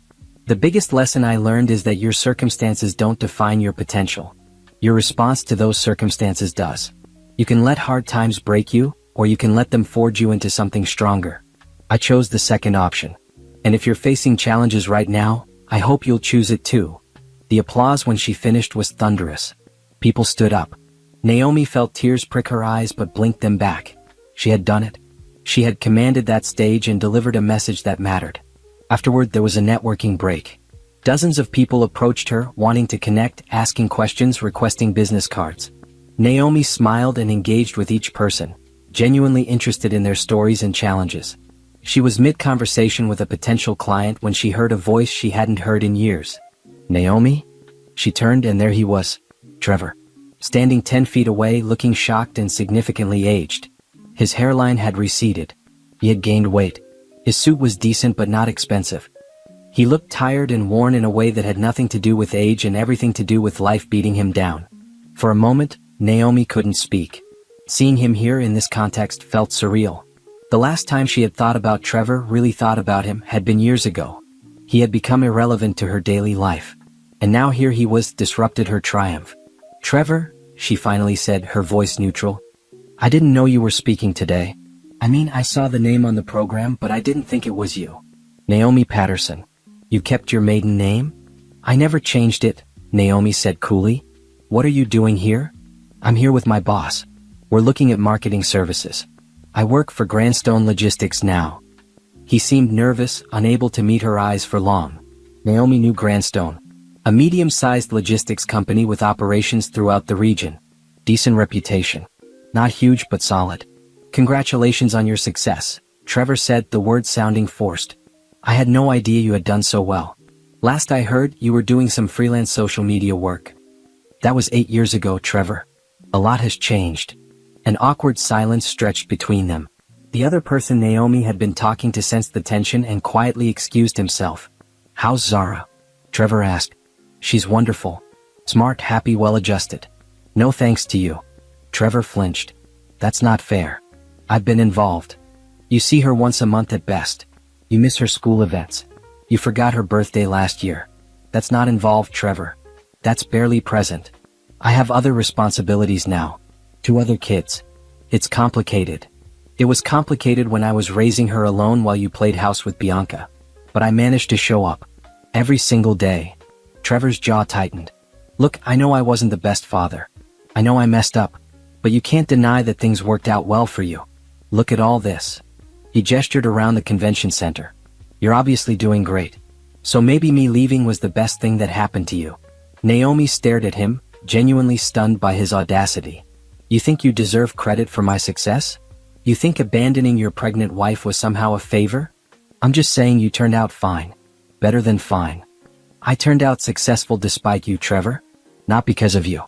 The biggest lesson I learned is that your circumstances don't define your potential. Your response to those circumstances does. You can let hard times break you, or you can let them forge you into something stronger. I chose the second option. And if you're facing challenges right now, I hope you'll choose it too. The applause when she finished was thunderous. People stood up. Naomi felt tears prick her eyes but blinked them back. She had done it. She had commanded that stage and delivered a message that mattered. Afterward, there was a networking break. Dozens of people approached her, wanting to connect, asking questions, requesting business cards. Naomi smiled and engaged with each person, genuinely interested in their stories and challenges. She was mid-conversation with a potential client when she heard a voice she hadn't heard in years. "Naomi?" She turned and there he was, Trevor, standing 10 feet away, looking shocked and significantly aged. His hairline had receded. He had gained weight. His suit was decent but not expensive. He looked tired and worn in a way that had nothing to do with age and everything to do with life beating him down. For a moment, Naomi couldn't speak. Seeing him here in this context felt surreal. The last time she had thought about Trevor, really thought about him, had been years ago. He had become irrelevant to her daily life. And now here he was, disrupted her triumph. "Trevor," she finally said, her voice neutral. "I didn't know you were speaking today. I mean, I saw the name on the program, but I didn't think it was you." "Naomi Patterson. You kept your maiden name?" "I never changed it," Naomi said coolly. "What are you doing here?" "I'm here with my boss. We're looking at marketing services. I work for Grandstone Logistics now." He seemed nervous, unable to meet her eyes for long. Naomi knew Grandstone, a medium-sized logistics company with operations throughout the region. Decent reputation. Not huge but solid. "Congratulations on your success," Trevor said, the words sounding forced. "I had no idea you had done so well. Last I heard, you were doing some freelance social media work." "That was 8 years ago, Trevor. A lot has changed." An awkward silence stretched between them. The other person Naomi had been talking to sensed the tension and quietly excused himself. "How's Zara?" Trevor asked. "She's wonderful. Smart, happy, well-adjusted." "No thanks to you." Trevor flinched. "That's not fair. I've been involved. You see her once a month at best. You miss her school events. You forgot her birthday last year. That's not involved, Trevor. That's barely present. I have other responsibilities now. 2 other kids. It's complicated. It was complicated when I was raising her alone while you played house with Bianca. But I managed to show up. Every single day." Trevor's jaw tightened. "Look, I know I wasn't the best father. I know I messed up. But you can't deny that things worked out well for you. Look at all this." He gestured around the convention center. "You're obviously doing great. So maybe me leaving was the best thing that happened to you." Naomi stared at him, genuinely stunned by his audacity. "You think you deserve credit for my success? You think abandoning your pregnant wife was somehow a favor? I'm just saying you turned out fine. Better than fine. I turned out successful despite you, Trevor. Not because of you.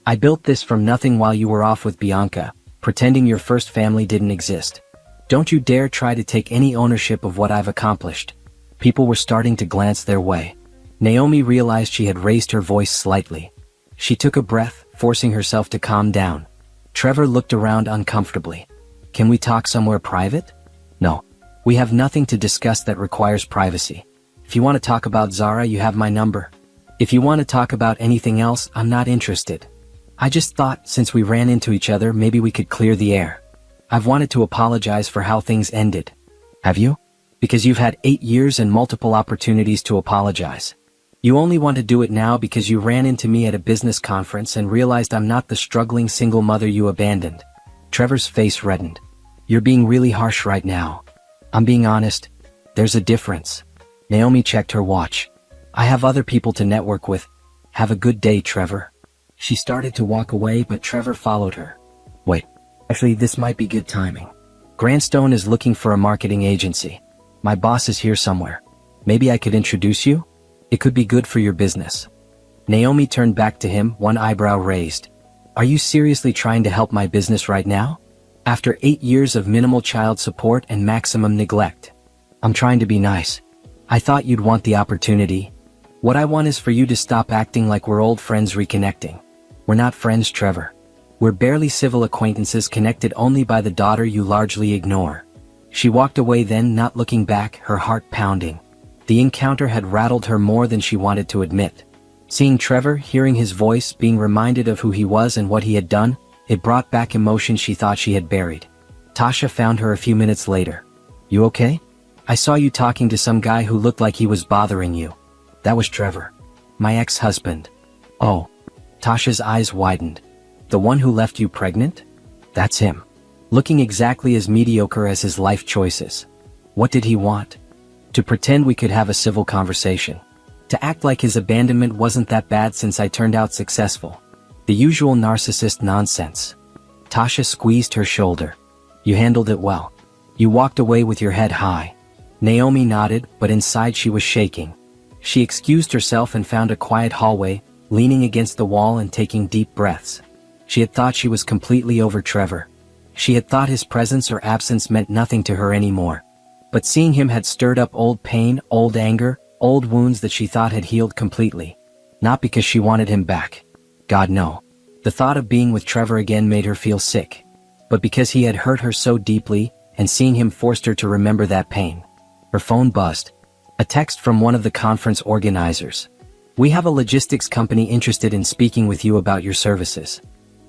I built this from nothing while you were off with Bianca, pretending your first family didn't exist. Don't you dare try to take any ownership of what I've accomplished." People were starting to glance their way. Naomi realized she had raised her voice slightly. She took a breath, forcing herself to calm down. Trevor looked around uncomfortably. "Can we talk somewhere private?" "No. We have nothing to discuss that requires privacy. If you want to talk about Zara, you have my number. If you want to talk about anything else, I'm not interested. I just thought, since we ran into each other, maybe we could clear the air. I've wanted to apologize for how things ended." "Have you?" "Because you've had 8 years and multiple opportunities to apologize. You only want to do it now because you ran into me at a business conference and realized I'm not the struggling single mother you abandoned." Trevor's face reddened. "You're being really harsh right now. I'm being honest. There's a difference." Naomi checked her watch. "I have other people to network with. Have a good day, Trevor." She started to walk away, but Trevor followed her. "Wait. Actually, this might be good timing. Grandstone is looking for a marketing agency. My boss is here somewhere. Maybe I could introduce you? It could be good for your business." Naomi turned back to him, one eyebrow raised. "Are you seriously trying to help my business right now? After 8 years of minimal child support and maximum neglect?" "I'm trying to be nice. I thought you'd want the opportunity. What I want is for you to stop acting like we're old friends reconnecting. We're not friends, Trevor. We're barely civil acquaintances connected only by the daughter you largely ignore." She walked away then, not looking back, her heart pounding. The encounter had rattled her more than she wanted to admit. Seeing Trevor, hearing his voice, being reminded of who he was and what he had done, it brought back emotions she thought she had buried. Tasha found her a few minutes later. "You okay? I saw you talking to some guy who looked like he was bothering you." "That was Trevor. My ex-husband." "Oh." Tasha's eyes widened. "The one who left you pregnant?" "That's him. Looking exactly as mediocre as his life choices." "What did he want?" "To pretend we could have a civil conversation. To act like his abandonment wasn't that bad since I turned out successful. The usual narcissist nonsense. Tasha squeezed her shoulder. You handled it well. You walked away with your head high. Naomi nodded, but inside she was shaking. She excused herself and found a quiet hallway, leaning against the wall and taking deep breaths. She had thought she was completely over Trevor. She had thought his presence or absence meant nothing to her anymore. But seeing him had stirred up old pain, old anger, old wounds that she thought had healed completely. Not because she wanted him back. God no. The thought of being with Trevor again made her feel sick. But because he had hurt her so deeply, and seeing him forced her to remember that pain. Her phone buzzed. A text from one of the conference organizers. We have a logistics company interested in speaking with you about your services.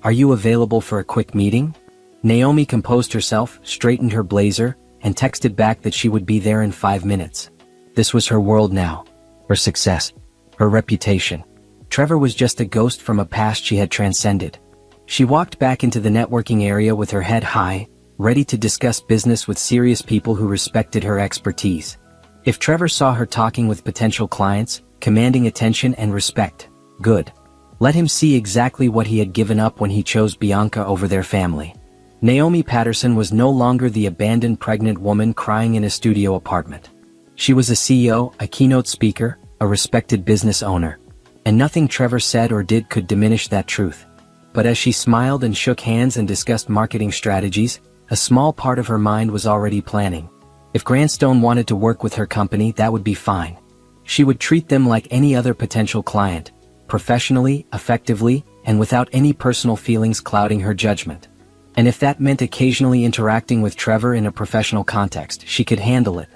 Are you available for a quick meeting? Naomi composed herself, straightened her blazer, and texted back that she would be there in 5 minutes. This was her world now. Her success. Her reputation. Trevor was just a ghost from a past she had transcended. She walked back into the networking area with her head high, ready to discuss business with serious people who respected her expertise. If Trevor saw her talking with potential clients, commanding attention and respect, good. Let him see exactly what he had given up when he chose Bianca over their family. Naomi Patterson was no longer the abandoned pregnant woman crying in a studio apartment. She was a CEO, a keynote speaker, a respected business owner. And nothing Trevor said or did could diminish that truth. But as she smiled and shook hands and discussed marketing strategies, a small part of her mind was already planning. If Grandstone wanted to work with her company, that would be fine. She would treat them like any other potential client, professionally, effectively, and without any personal feelings clouding her judgment. And if that meant occasionally interacting with Trevor in a professional context, she could handle it.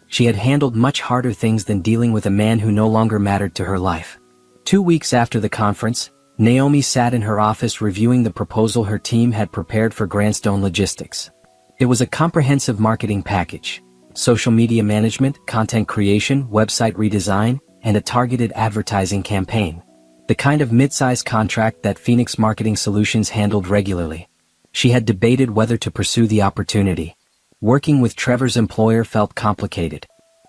She had handled much harder things than dealing with a man who no longer mattered to her life. 2 weeks after the conference, Naomi sat in her office reviewing the proposal her team had prepared for Grandstone Logistics. It was a comprehensive marketing package. Social media management, content creation, website redesign, and a targeted advertising campaign. The kind of mid-size contract that Phoenix Marketing Solutions handled regularly. She had debated whether to pursue the opportunity. Working with Trevor's employer felt complicated.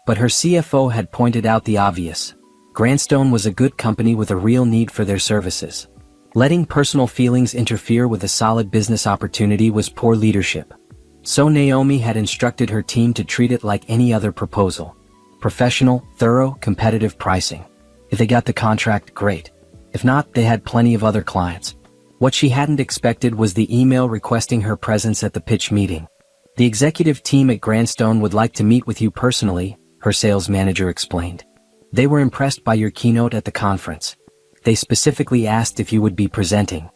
But her CFO had pointed out the obvious. Grandstone was a good company with a real need for their services. Letting personal feelings interfere with a solid business opportunity was poor leadership. So Naomi had instructed her team to treat it like any other proposal. Professional, thorough, competitive pricing. If they got the contract, great. If not, they had plenty of other clients. What she hadn't expected was the email requesting her presence at the pitch meeting. The executive team at Grandstone would like to meet with you personally, her sales manager explained. They were impressed by your keynote at the conference. They specifically asked if you would be presenting.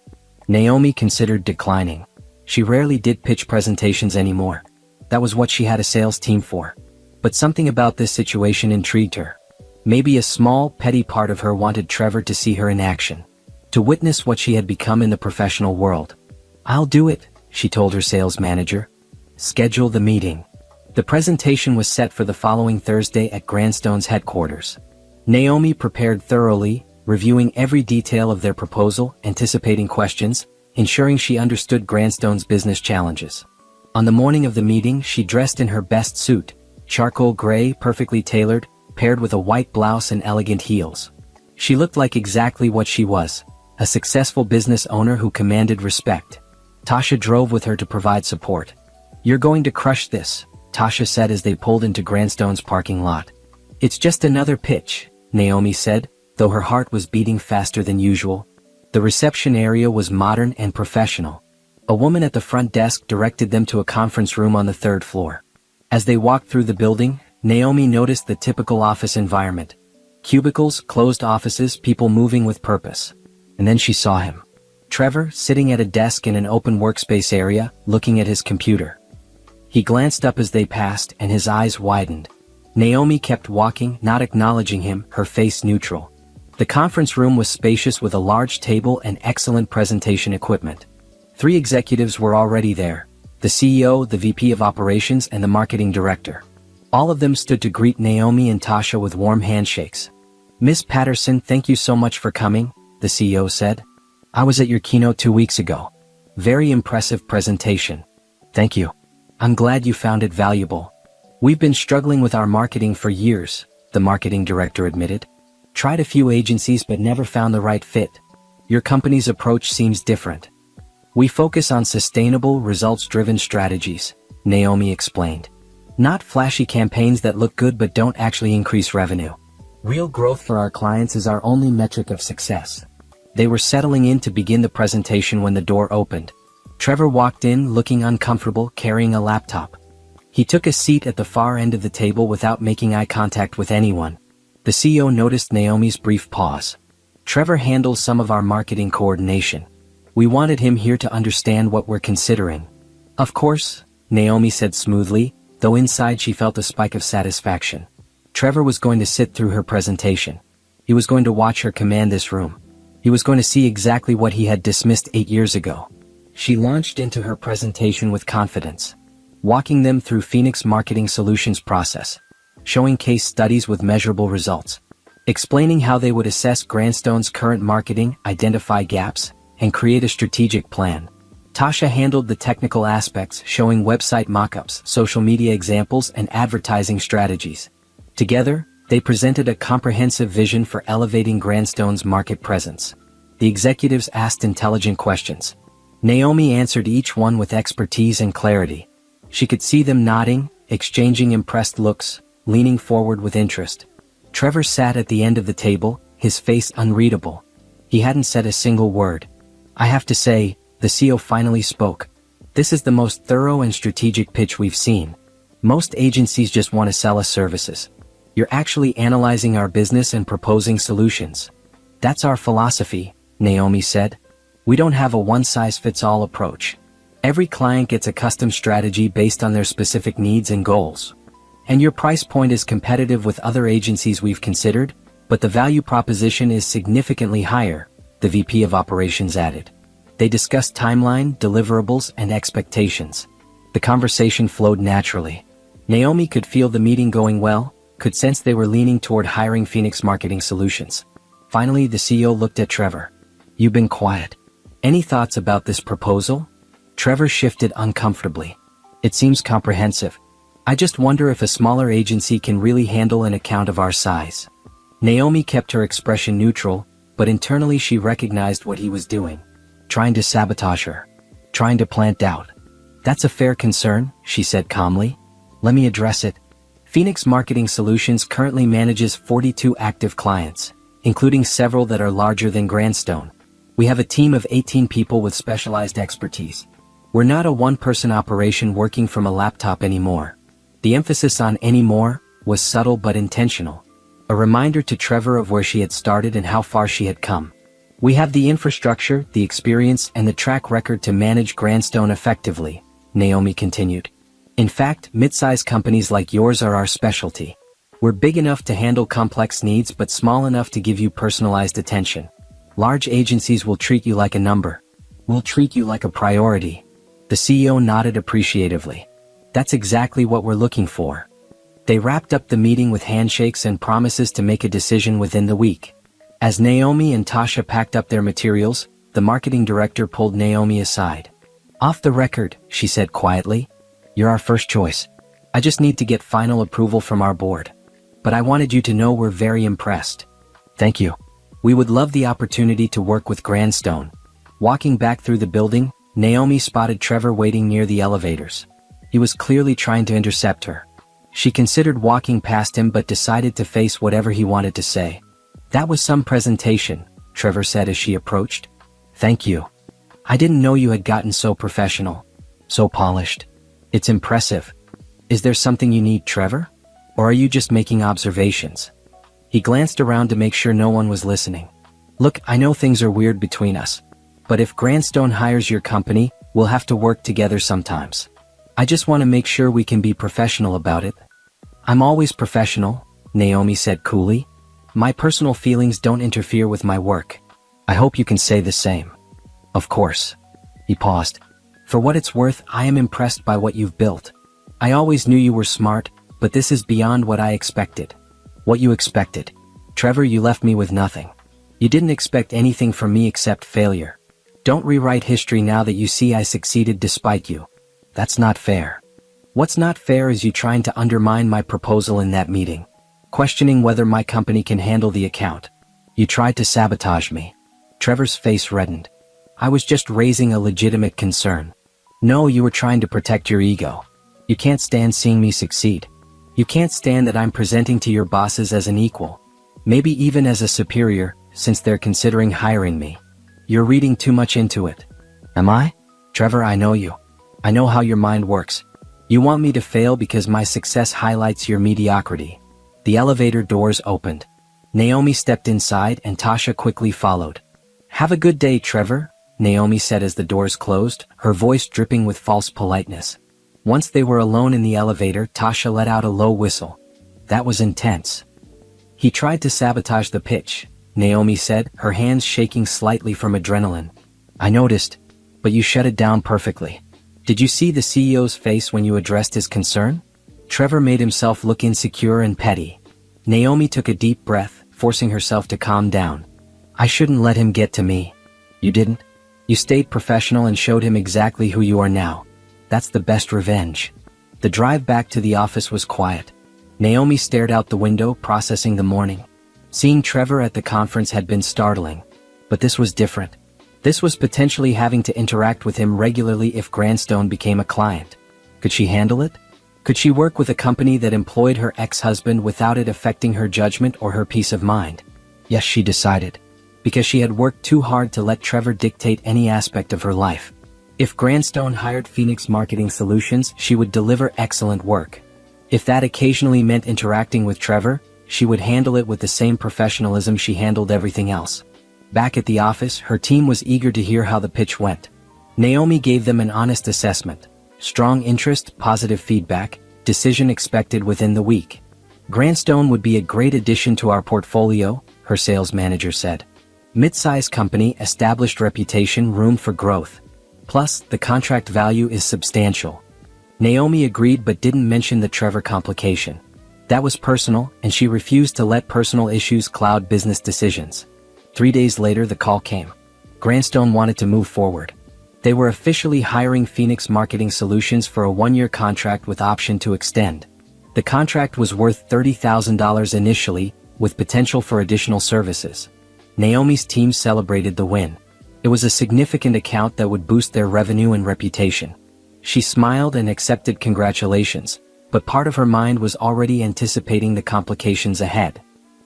Naomi considered declining. She rarely did pitch presentations anymore. That was what she had a sales team for. But something about this situation intrigued her. Maybe a small, petty part of her wanted Trevor to see her in action. To witness what she had become in the professional world. I'll do it, she told her sales manager. Schedule the meeting. The presentation was set for the following Thursday at Grandstone's headquarters. Naomi prepared thoroughly, reviewing every detail of their proposal, anticipating questions, ensuring she understood Grandstone's business challenges. On the morning of the meeting, she dressed in her best suit, charcoal gray, perfectly tailored, paired with a white blouse and elegant heels. She looked like exactly what she was, a successful business owner who commanded respect. Tasha drove with her to provide support. You're going to crush this, Tasha said as they pulled into Grandstone's parking lot. It's just another pitch, Naomi said, though her heart was beating faster than usual. The reception area was modern and professional. A woman at the front desk directed them to a conference room on the 3rd floor. As they walked through the building, Naomi noticed the typical office environment. Cubicles, closed offices, people moving with purpose. And then she saw him. Trevor, sitting at a desk in an open workspace area, looking at his computer. He glanced up as they passed, and his eyes widened. Naomi kept walking, not acknowledging him, her face neutral. The conference room was spacious with a large table and excellent presentation equipment. 3 executives were already there. The CEO, the VP of Operations, and the Marketing Director. All of them stood to greet Naomi and Tasha with warm handshakes. Miss Patterson, thank you so much for coming, the CEO said. I was at your keynote 2 weeks ago. Very impressive presentation. Thank you. I'm glad you found it valuable. We've been struggling with our marketing for years, the Marketing Director admitted. Tried a few agencies but never found the right fit. Your company's approach seems different. We focus on sustainable, results-driven strategies, Naomi explained. Not flashy campaigns that look good but don't actually increase revenue. Real growth for our clients is our only metric of success. They were settling in to begin the presentation when the door opened. Trevor walked in looking uncomfortable, carrying a laptop. He took a seat at the far end of the table without making eye contact with anyone. The CEO noticed Naomi's brief pause. Trevor handles some of our marketing coordination. We wanted him here to understand what we're considering. Of course, Naomi said smoothly, though inside she felt a spike of satisfaction. Trevor was going to sit through her presentation. He was going to watch her command this room. He was going to see exactly what he had dismissed 8 years ago. She launched into her presentation with confidence, walking them through Phoenix Marketing Solutions process, showing case studies with measurable results, explaining how they would assess Grandstone's current marketing, identify gaps, and create a strategic plan. Tasha handled the technical aspects, showing website mockups, social media examples, and advertising strategies. Together, they presented a comprehensive vision for elevating Grandstone's market presence. The executives asked intelligent questions. Naomi answered each one with expertise and clarity. She could see them nodding, exchanging impressed looks, leaning forward with interest. Trevor sat at the end of the table, his face unreadable. He hadn't said a single word. I have to say, the CEO finally spoke. This is the most thorough and strategic pitch we've seen. Most agencies just want to sell us services. You're actually analyzing our business and proposing solutions. That's our philosophy, Naomi said. We don't have a one-size-fits-all approach. Every client gets a custom strategy based on their specific needs and goals. And your price point is competitive with other agencies we've considered, but the value proposition is significantly higher, the VP of Operations added. They discussed timeline, deliverables, and expectations. The conversation flowed naturally. Naomi could feel the meeting going well, could sense they were leaning toward hiring Phoenix Marketing Solutions. Finally, the CEO looked at Trevor. You've been quiet. Any thoughts about this proposal? Trevor shifted uncomfortably. It seems comprehensive. I just wonder if a smaller agency can really handle an account of our size. Naomi kept her expression neutral, but internally she recognized what he was doing. Trying to sabotage her. Trying to plant doubt. That's a fair concern, she said calmly. Let me address it. Phoenix Marketing Solutions currently manages 42 active clients, including several that are larger than Grandstone. We have a team of 18 people with specialized expertise. We're not a one-person operation working from a laptop anymore. The emphasis on anymore was subtle but intentional. A reminder to Trevor of where she had started and how far she had come. We have the infrastructure, the experience, and the track record to manage Grandstone effectively, Naomi continued. In fact, mid-size companies like yours are our specialty. We're big enough to handle complex needs but small enough to give you personalized attention. Large agencies will treat you like a number. We'll treat you like a priority. The CEO nodded appreciatively. That's exactly what we're looking for. They wrapped up the meeting with handshakes and promises to make a decision within the week. As Naomi and Tasha packed up their materials, the marketing director pulled Naomi aside. Off the record, she said quietly. You're our first choice. I just need to get final approval from our board. But I wanted you to know we're very impressed. Thank you. We would love the opportunity to work with Grandstone. Walking back through the building, Naomi spotted Trevor waiting near the elevators. He was clearly trying to intercept her. She considered walking past him but decided to face whatever he wanted to say. That was some presentation, Trevor said as she approached. Thank you. I didn't know you had gotten so professional. So polished. It's impressive. Is there something you need, Trevor? Or are you just making observations? He glanced around to make sure no one was listening. Look, I know things are weird between us. But if Grandstone hires your company, we'll have to work together sometimes. I just want to make sure we can be professional about it. I'm always professional, Naomi said coolly. My personal feelings don't interfere with my work. I hope you can say the same. Of course. He paused. For what it's worth, I am impressed by what you've built. I always knew you were smart, but this is beyond what I expected. What you expected. Trevor, you left me with nothing. You didn't expect anything from me except failure. Don't rewrite history now that you see I succeeded despite you. That's not fair. What's not fair is you trying to undermine my proposal in that meeting. questioning whether my company can handle the account. You tried to sabotage me. Trevor's face reddened. I was just raising a legitimate concern. No, you were trying to protect your ego. You can't stand seeing me succeed. You can't stand that I'm presenting to your bosses as an equal. Maybe even as a superior, since they're considering hiring me. You're reading too much into it. Am I? Trevor, I know you. I know how your mind works. You want me to fail because my success highlights your mediocrity. The elevator doors opened. Naomi stepped inside and Tasha quickly followed. Have a good day, Trevor, Naomi said as the doors closed, her voice dripping with false politeness. Once they were alone in the elevator, Tasha let out a low whistle. That was intense. He tried to sabotage the pitch, Naomi said, her hands shaking slightly from adrenaline. I noticed, but you shut it down perfectly. Did you see the CEO's face when you addressed his concern? Trevor made himself look insecure and petty. Naomi took a deep breath, forcing herself to calm down. I shouldn't let him get to me. You didn't? You stayed professional and showed him exactly who you are now. That's the best revenge. The drive back to the office was quiet. Naomi stared out the window, processing the morning. Seeing Trevor at the conference had been startling. But this was different. This was potentially having to interact with him regularly if Grandstone became a client. Could she handle it? Could she work with a company that employed her ex-husband without it affecting her judgment or her peace of mind? Yes, she decided. Because she had worked too hard to let Trevor dictate any aspect of her life. If Grandstone hired Phoenix Marketing Solutions, she would deliver excellent work. If that occasionally meant interacting with Trevor, she would handle it with the same professionalism she handled everything else. Back at the office, her team was eager to hear how the pitch went. Naomi gave them an honest assessment. Strong interest, positive feedback, decision expected within the week. Grandstone would be a great addition to our portfolio, her sales manager said. Mid-size company, established reputation, room for growth. Plus, the contract value is substantial. Naomi agreed but didn't mention the Trevor complication. That was personal, and she refused to let personal issues cloud business decisions. 3 days later, the call came. Grandstone wanted to move forward. They were officially hiring Phoenix Marketing Solutions for a 1-year contract with option to extend. The contract was worth $30,000 initially, with potential for additional services. Naomi's team celebrated the win. It was a significant account that would boost their revenue and reputation. She smiled and accepted congratulations, but part of her mind was already anticipating the complications ahead.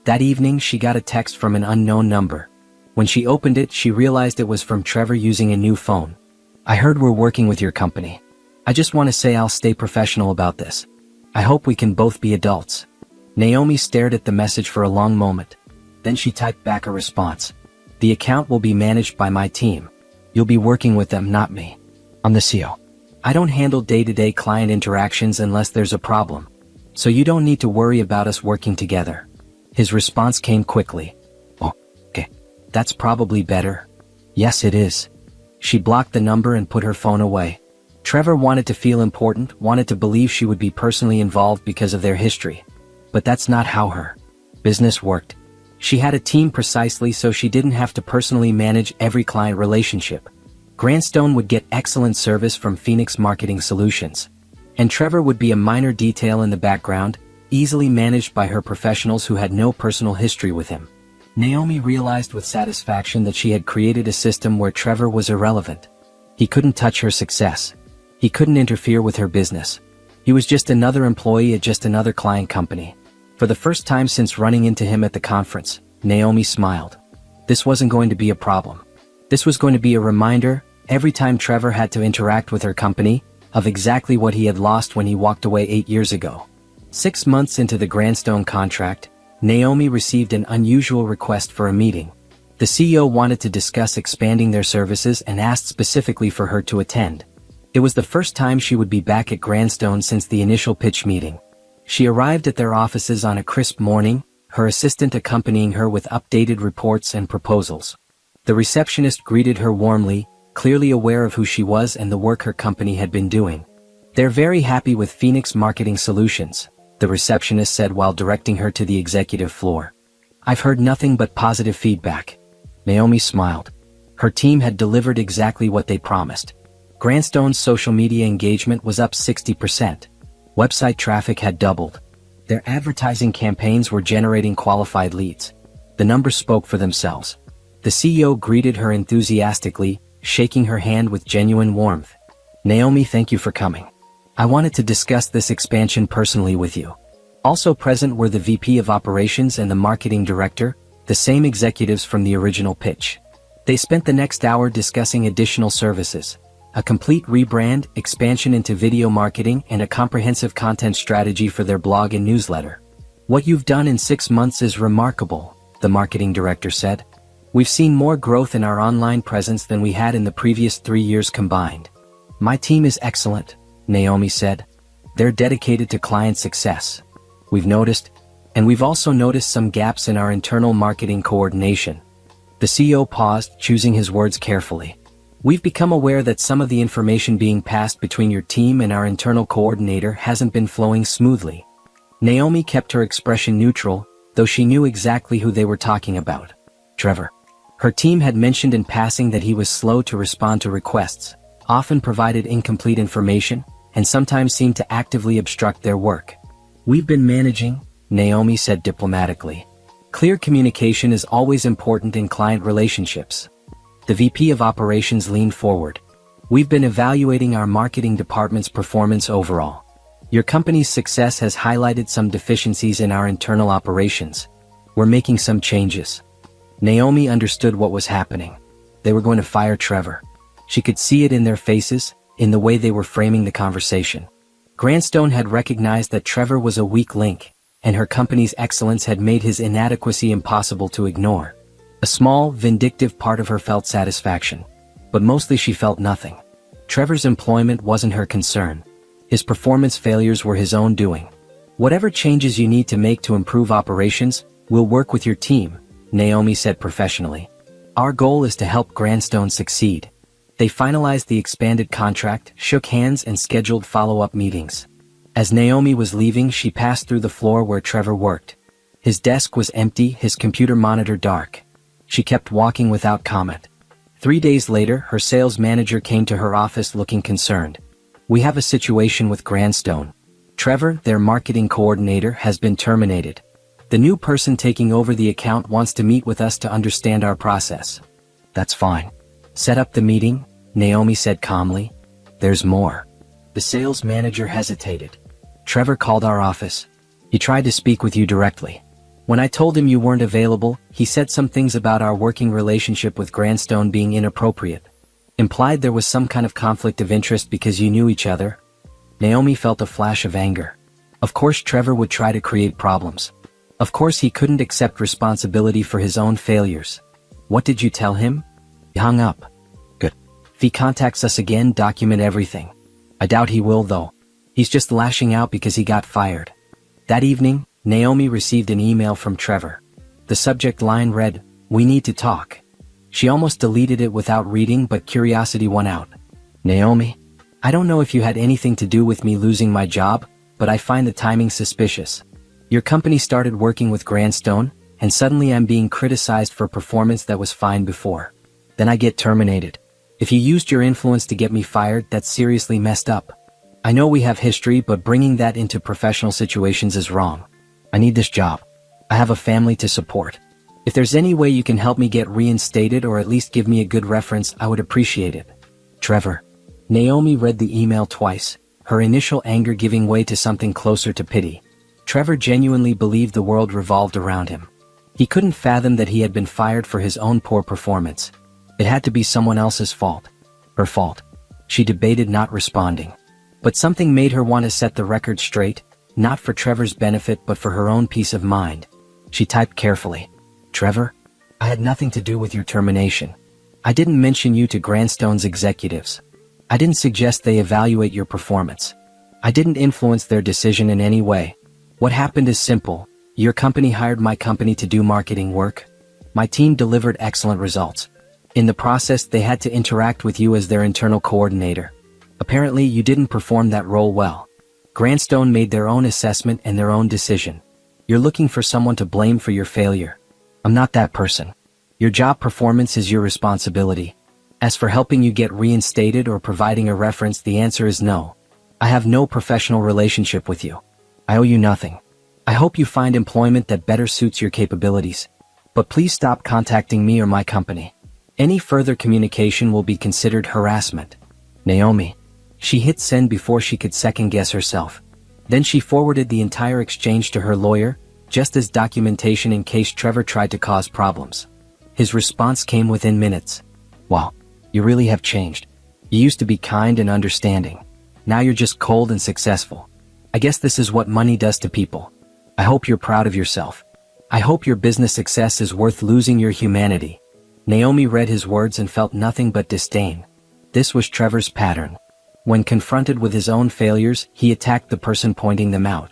That evening, she got a text from an unknown number. When she opened it, she realized it was from Trevor using a new phone. I heard we're working with your company. I just want to say I'll stay professional about this. I hope we can both be adults. Naomi stared at the message for a long moment. Then she typed back a response. The account will be managed by my team. You'll be working with them, not me. I'm the CEO. I don't handle day-to-day client interactions unless there's a problem. So you don't need to worry about us working together. His response came quickly. Oh, okay. That's probably better. Yes, it is. She blocked the number and put her phone away. Trevor wanted to feel important, wanted to believe she would be personally involved because of their history. But that's not how her business worked. She had a team precisely so she didn't have to personally manage every client relationship. Grandstone would get excellent service from Phoenix Marketing Solutions. And Trevor would be a minor detail in the background, easily managed by her professionals who had no personal history with him. Naomi realized with satisfaction that she had created a system where Trevor was irrelevant. He couldn't touch her success. He couldn't interfere with her business. He was just another employee at just another client company. For the first time since running into him at the conference, Naomi smiled. This wasn't going to be a problem. This was going to be a reminder, every time Trevor had to interact with her company, of exactly what he had lost when he walked away 8 years ago. 6 months into the Grandstone contract, Naomi received an unusual request for a meeting. The CEO wanted to discuss expanding their services and asked specifically for her to attend. It was the first time she would be back at Grandstone since the initial pitch meeting. She arrived at their offices on a crisp morning, her assistant accompanying her with updated reports and proposals. The receptionist greeted her warmly, clearly aware of who she was and the work her company had been doing. They're very happy with Phoenix Marketing Solutions, the receptionist said while directing her to the executive floor. I've heard nothing but positive feedback. Naomi smiled. Her team had delivered exactly what they promised. Grandstone's social media engagement was up 60%. Website traffic had doubled. Their advertising campaigns were generating qualified leads. The numbers spoke for themselves. The CEO greeted her enthusiastically, shaking her hand with genuine warmth. "Naomi, thank you for coming. I wanted to discuss this expansion personally with you." Also present were the VP of Operations and the Marketing Director, the same executives from the original pitch. They spent the next hour discussing additional services, a complete rebrand, expansion into video marketing, and a comprehensive content strategy for their blog and newsletter. "What you've done in 6 months is remarkable," the Marketing Director said. "We've seen more growth in our online presence than we had in the previous 3 years combined." "My team is excellent," Naomi said. "They're dedicated to client success. We've noticed, and we've also noticed some gaps in our internal marketing coordination." The CEO paused, choosing his words carefully. "We've become aware that some of the information being passed between your team and our internal coordinator hasn't been flowing smoothly." Naomi kept her expression neutral, though she knew exactly who they were talking about. Trevor. Her team had mentioned in passing that he was slow to respond to requests, often provided incomplete information, and sometimes seemed to actively obstruct their work. "We've been managing," Naomi said diplomatically. "Clear communication is always important in client relationships." The VP of Operations leaned forward. "We've been evaluating our marketing department's performance overall. Your company's success has highlighted some deficiencies in our internal operations. We're making some changes." Naomi understood what was happening. They were going to fire Trevor. She could see it in their faces, in the way they were framing the conversation. Grandstone had recognized that Trevor was a weak link, and her company's excellence had made his inadequacy impossible to ignore. A small, vindictive part of her felt satisfaction, but mostly she felt nothing. Trevor's employment wasn't her concern. His performance failures were his own doing. "Whatever changes you need to make to improve operations, we'll work with your team," Naomi said professionally. "Our goal is to help Grandstone succeed." They finalized the expanded contract, shook hands, and scheduled follow-up meetings. As Naomi was leaving, she passed through the floor where Trevor worked. His desk was empty, his computer monitor dark. She kept walking without comment. 3 days later, her sales manager came to her office looking concerned. "We have a situation with Grandstone. Trevor, their marketing coordinator, has been terminated. The new person taking over the account wants to meet with us to understand our process." "That's fine. Set up the meeting," Naomi said calmly. "There's more." The sales manager hesitated. "Trevor called our office. He tried to speak with you directly. When I told him you weren't available, he said some things about our working relationship with Grandstone being inappropriate. Implied there was some kind of conflict of interest because you knew each other." Naomi felt a flash of anger. Of course Trevor would try to create problems. Of course he couldn't accept responsibility for his own failures. "What did you tell him?" He hung up. "Good. If he contacts us again, document everything." "I doubt he will though. He's just lashing out because he got fired." That evening, Naomi received an email from Trevor. The subject line read, "We need to talk." She almost deleted it without reading, but curiosity won out. "Naomi, I don't know if you had anything to do with me losing my job, but I find the timing suspicious. Your company started working with Grandstone, and suddenly I'm being criticized for performance that was fine before. Then I get terminated. If you used your influence to get me fired, that's seriously messed up. I know we have history, but bringing that into professional situations is wrong. I need this job. I have a family to support. If there's any way you can help me get reinstated or at least give me a good reference, I would appreciate it. Trevor." Naomi read the email twice, her initial anger giving way to something closer to pity. Trevor genuinely believed the world revolved around him. He couldn't fathom that he had been fired for his own poor performance. It had to be someone else's fault. Her fault. She debated not responding. But something made her want to set the record straight, not for Trevor's benefit but for her own peace of mind. She typed carefully. "Trevor, I had nothing to do with your termination. I didn't mention you to Grandstone's executives. I didn't suggest they evaluate your performance. I didn't influence their decision in any way. What happened is simple. Your company hired my company to do marketing work. My team delivered excellent results. In the process, they had to interact with you as their internal coordinator. Apparently, you didn't perform that role well. Grandstone made their own assessment and their own decision. You're looking for someone to blame for your failure. I'm not that person. Your job performance is your responsibility. As for helping you get reinstated or providing a reference, the answer is no. I have no professional relationship with you. I owe you nothing. I hope you find employment that better suits your capabilities. But please stop contacting me or my company. Any further communication will be considered harassment. Naomi. She hit send before she could second-guess herself. Then she forwarded the entire exchange to her lawyer, just as documentation in case Trevor tried to cause problems. His response came within minutes. Wow, you really have changed. You used to be kind and understanding. Now you're just cold and successful. I guess this is what money does to people. I hope you're proud of yourself. I hope your business success is worth losing your humanity. Naomi read his words and felt nothing but disdain. This was Trevor's pattern. When confronted with his own failures, he attacked the person pointing them out.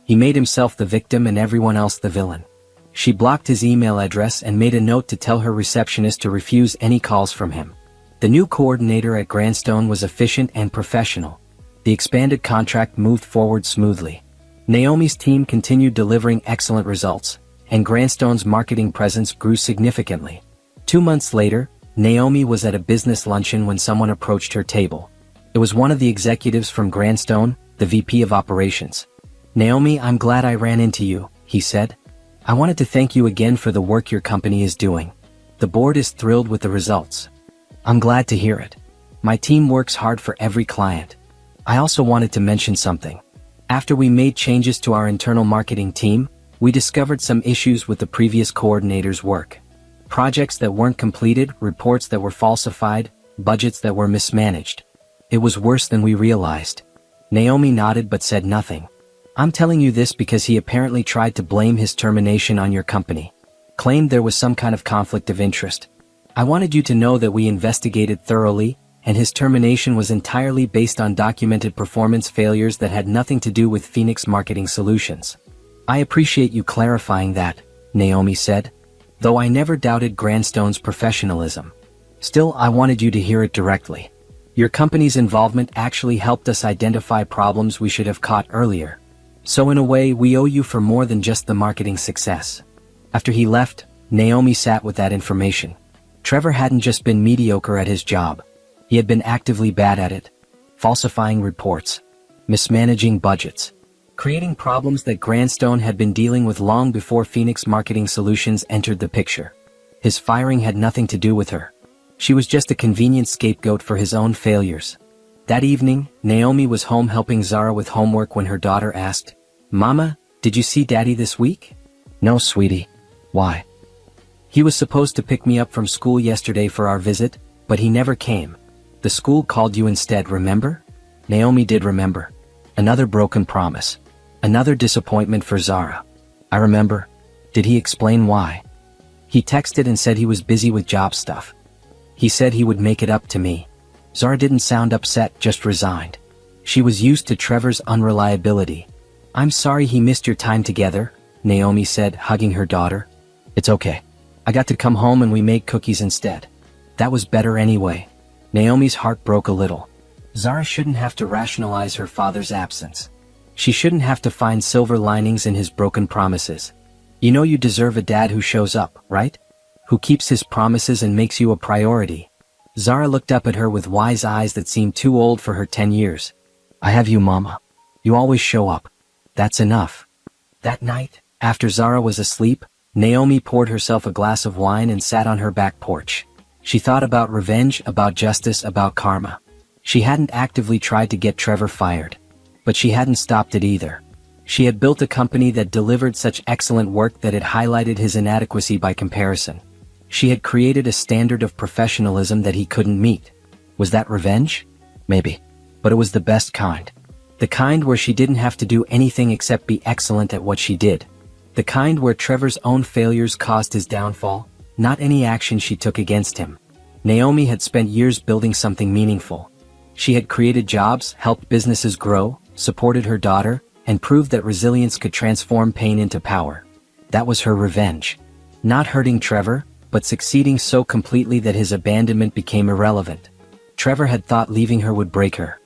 He made himself the victim and everyone else the villain. She blocked his email address and made a note to tell her receptionist to refuse any calls from him. The new coordinator at Grandstone was efficient and professional. The expanded contract moved forward smoothly. Naomi's team continued delivering excellent results, and Grandstone's marketing presence grew significantly. 2 months later, Naomi was at a business luncheon when someone approached her table. It was one of the executives from Grandstone, the VP of Operations. Naomi, I'm glad I ran into you, he said. I wanted to thank you again for the work your company is doing. The board is thrilled with the results. I'm glad to hear it. My team works hard for every client. I also wanted to mention something. After we made changes to our internal marketing team, we discovered some issues with the previous coordinator's work. Projects that weren't completed, reports that were falsified, budgets that were mismanaged. It was worse than we realized. Naomi nodded but said nothing. I'm telling you this because he apparently tried to blame his termination on your company. Claimed there was some kind of conflict of interest. I wanted you to know that we investigated thoroughly, and his termination was entirely based on documented performance failures that had nothing to do with Phoenix Marketing Solutions. I appreciate you clarifying that, Naomi said, though I never doubted Grandstone's professionalism. Still, I wanted you to hear it directly. Your company's involvement actually helped us identify problems we should have caught earlier. So in a way, we owe you for more than just the marketing success. After he left, Naomi sat with that information. Trevor hadn't just been mediocre at his job. He had been actively bad at it. Falsifying reports. Mismanaging budgets. Creating problems that Grandstone had been dealing with long before Phoenix Marketing Solutions entered the picture. His firing had nothing to do with her. She was just a convenient scapegoat for his own failures. That evening, Naomi was home helping Zara with homework when her daughter asked, Mama, did you see Daddy this week? No, sweetie. Why? He was supposed to pick me up from school yesterday for our visit, but he never came. The school called you instead, remember? Naomi did remember. Another broken promise. Another disappointment for Zara. I remember. Did he explain why? He texted and said he was busy with job stuff. He said he would make it up to me. Zara didn't sound upset, just resigned. She was used to Trevor's unreliability. I'm sorry he missed your time together, Naomi said, hugging her daughter. It's okay. I got to come home and we made cookies instead. That was better anyway. Naomi's heart broke a little. Zara shouldn't have to rationalize her father's absence. She shouldn't have to find silver linings in his broken promises. You know you deserve a dad who shows up, right? Who keeps his promises and makes you a priority. Zara looked up at her with wise eyes that seemed too old for her 10 years. I have you, Mama. You always show up. That's enough. That night, after Zara was asleep, Naomi poured herself a glass of wine and sat on her back porch. She thought about revenge, about justice, about karma. She hadn't actively tried to get Trevor fired. But she hadn't stopped it either. She had built a company that delivered such excellent work that it highlighted his inadequacy by comparison. She had created a standard of professionalism that he couldn't meet. Was that revenge? Maybe. But it was the best kind. The kind where she didn't have to do anything except be excellent at what she did. The kind where Trevor's own failures caused his downfall, not any action she took against him. Naomi had spent years building something meaningful. She had created jobs, helped businesses grow, supported her daughter, and proved that resilience could transform pain into power. That was her revenge. Not hurting Trevor, but succeeding so completely that his abandonment became irrelevant. Trevor had thought leaving her would break her.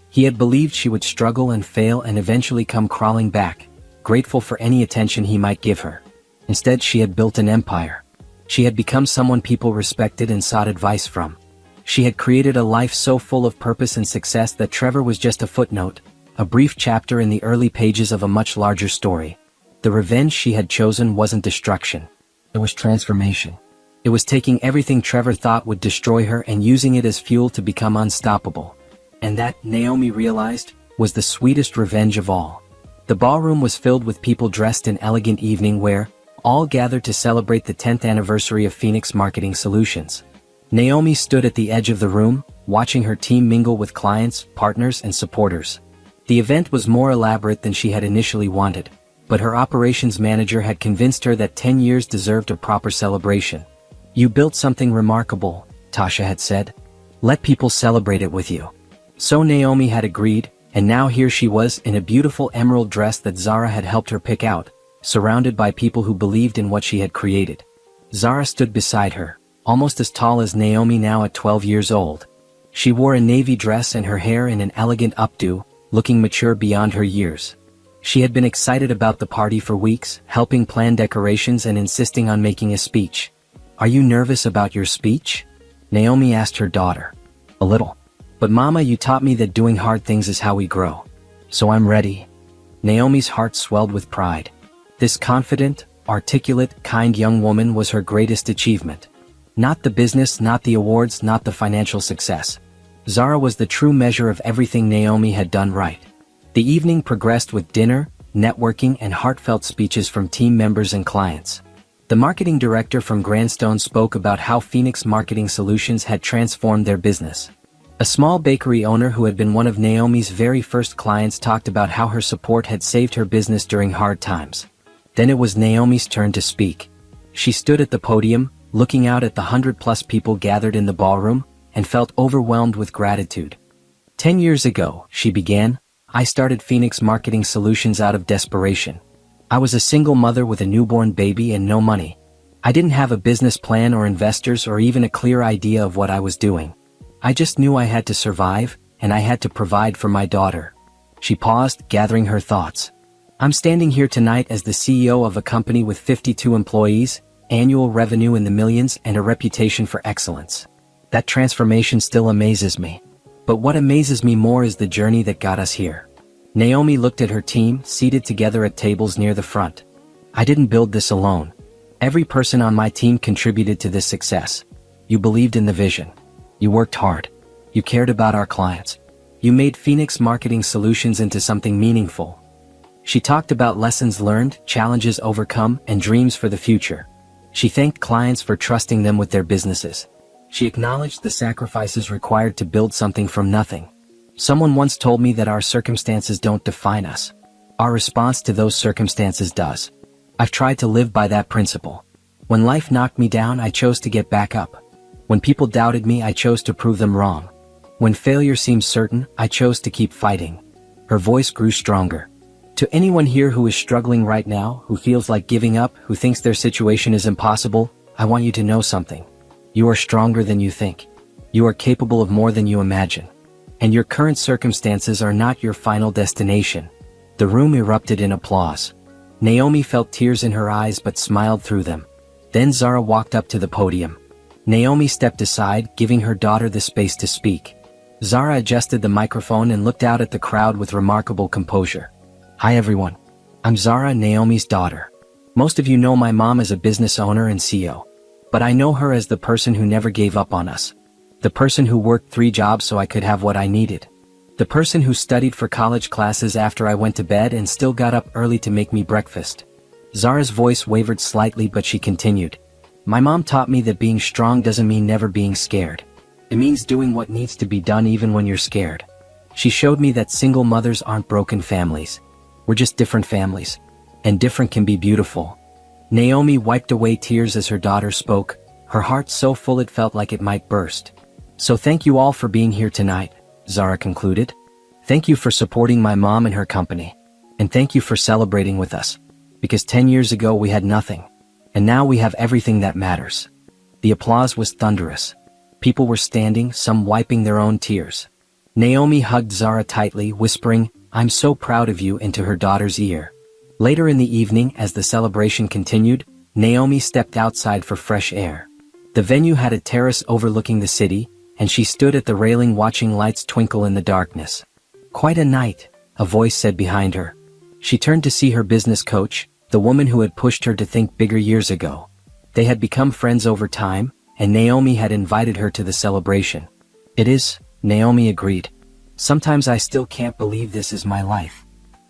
He had believed she would struggle and fail and eventually come crawling back, grateful for any attention he might give her. Instead, she had built an empire. She had become someone people respected and sought advice from. She had created a life so full of purpose and success that Trevor was just a footnote, a brief chapter in the early pages of a much larger story. The revenge she had chosen wasn't destruction. It was transformation. It was taking everything Trevor thought would destroy her and using it as fuel to become unstoppable. And that, Naomi realized, was the sweetest revenge of all. The ballroom was filled with people dressed in elegant evening wear, all gathered to celebrate the 10th anniversary of Phoenix Marketing Solutions. Naomi stood at the edge of the room, watching her team mingle with clients, partners, and supporters. The event was more elaborate than she had initially wanted, but her operations manager had convinced her that 10 years deserved a proper celebration. "You built something remarkable," Tasha had said. "Let people celebrate it with you." So Naomi had agreed, and now here she was in a beautiful emerald dress that Zara had helped her pick out, surrounded by people who believed in what she had created. Zara stood beside her, almost as tall as Naomi now at 12 years old. She wore a navy dress and her hair in an elegant updo, looking mature beyond her years. She had been excited about the party for weeks, helping plan decorations and insisting on making a speech. "Are you nervous about your speech?" Naomi asked her daughter. "A little. But Mama, you taught me that doing hard things is how we grow. So I'm ready." Naomi's heart swelled with pride. This confident, articulate, kind young woman was her greatest achievement. Not the business, not the awards, not the financial success. Zara was the true measure of everything Naomi had done right. The evening progressed with dinner, networking, and heartfelt speeches from team members and clients. The marketing director from Grandstone spoke about how Phoenix Marketing Solutions had transformed their business. A small bakery owner who had been one of Naomi's very first clients talked about how her support had saved her business during hard times. Then it was Naomi's turn to speak. She stood at the podium, looking out at the 100+ people gathered in the ballroom, and felt overwhelmed with gratitude. 10 years ago, she began, I started Phoenix Marketing Solutions out of desperation. I was a single mother with a newborn baby and no money. I didn't have a business plan or investors or even a clear idea of what I was doing. I just knew I had to survive, and I had to provide for my daughter. She paused, gathering her thoughts. I'm standing here tonight as the CEO of a company with 52 employees, annual revenue in the millions, and a reputation for excellence. That transformation still amazes me. But what amazes me more is the journey that got us here. Naomi looked at her team, seated together at tables near the front. I didn't build this alone. Every person on my team contributed to this success. You believed in the vision. You worked hard. You cared about our clients. You made Phoenix Marketing Solutions into something meaningful. She talked about lessons learned, challenges overcome, and dreams for the future. She thanked clients for trusting them with their businesses. She acknowledged the sacrifices required to build something from nothing. Someone once told me that our circumstances don't define us. Our response to those circumstances does. I've tried to live by that principle. When life knocked me down, I chose to get back up. When people doubted me, I chose to prove them wrong. When failure seemed certain, I chose to keep fighting. Her voice grew stronger. To anyone here who is struggling right now, who feels like giving up, who thinks their situation is impossible, I want you to know something. You are stronger than you think. You are capable of more than you imagine. And your current circumstances are not your final destination. The room erupted in applause. Naomi felt tears in her eyes but smiled through them. Then Zara walked up to the podium. Naomi stepped aside, giving her daughter the space to speak. Zara adjusted the microphone and looked out at the crowd with remarkable composure. Hi everyone. I'm Zara, Naomi's daughter. Most of you know my mom as a business owner and CEO. But I know her as the person who never gave up on us. The person who worked 3 jobs so I could have what I needed. The person who studied for college classes after I went to bed and still got up early to make me breakfast. Zara's voice wavered slightly, but she continued. My mom taught me that being strong doesn't mean never being scared. It means doing what needs to be done even when you're scared. She showed me that single mothers aren't broken families. We're just different families. And different can be beautiful. Naomi wiped away tears as her daughter spoke, her heart so full it felt like it might burst. So thank you all for being here tonight, Zara concluded. Thank you for supporting my mom and her company. And thank you for celebrating with us. Because 10 years ago we had nothing. And now we have everything that matters. The applause was thunderous. People were standing, some wiping their own tears. Naomi hugged Zara tightly, whispering, I'm so proud of you, into her daughter's ear. Later in the evening, as the celebration continued, Naomi stepped outside for fresh air. The venue had a terrace overlooking the city, and she stood at the railing watching lights twinkle in the darkness. Quite a night, a voice said behind her. She turned to see her business coach, the woman who had pushed her to think bigger years ago. They had become friends over time, and Naomi had invited her to the celebration. "It is," Naomi agreed. "Sometimes I still can't believe this is my life."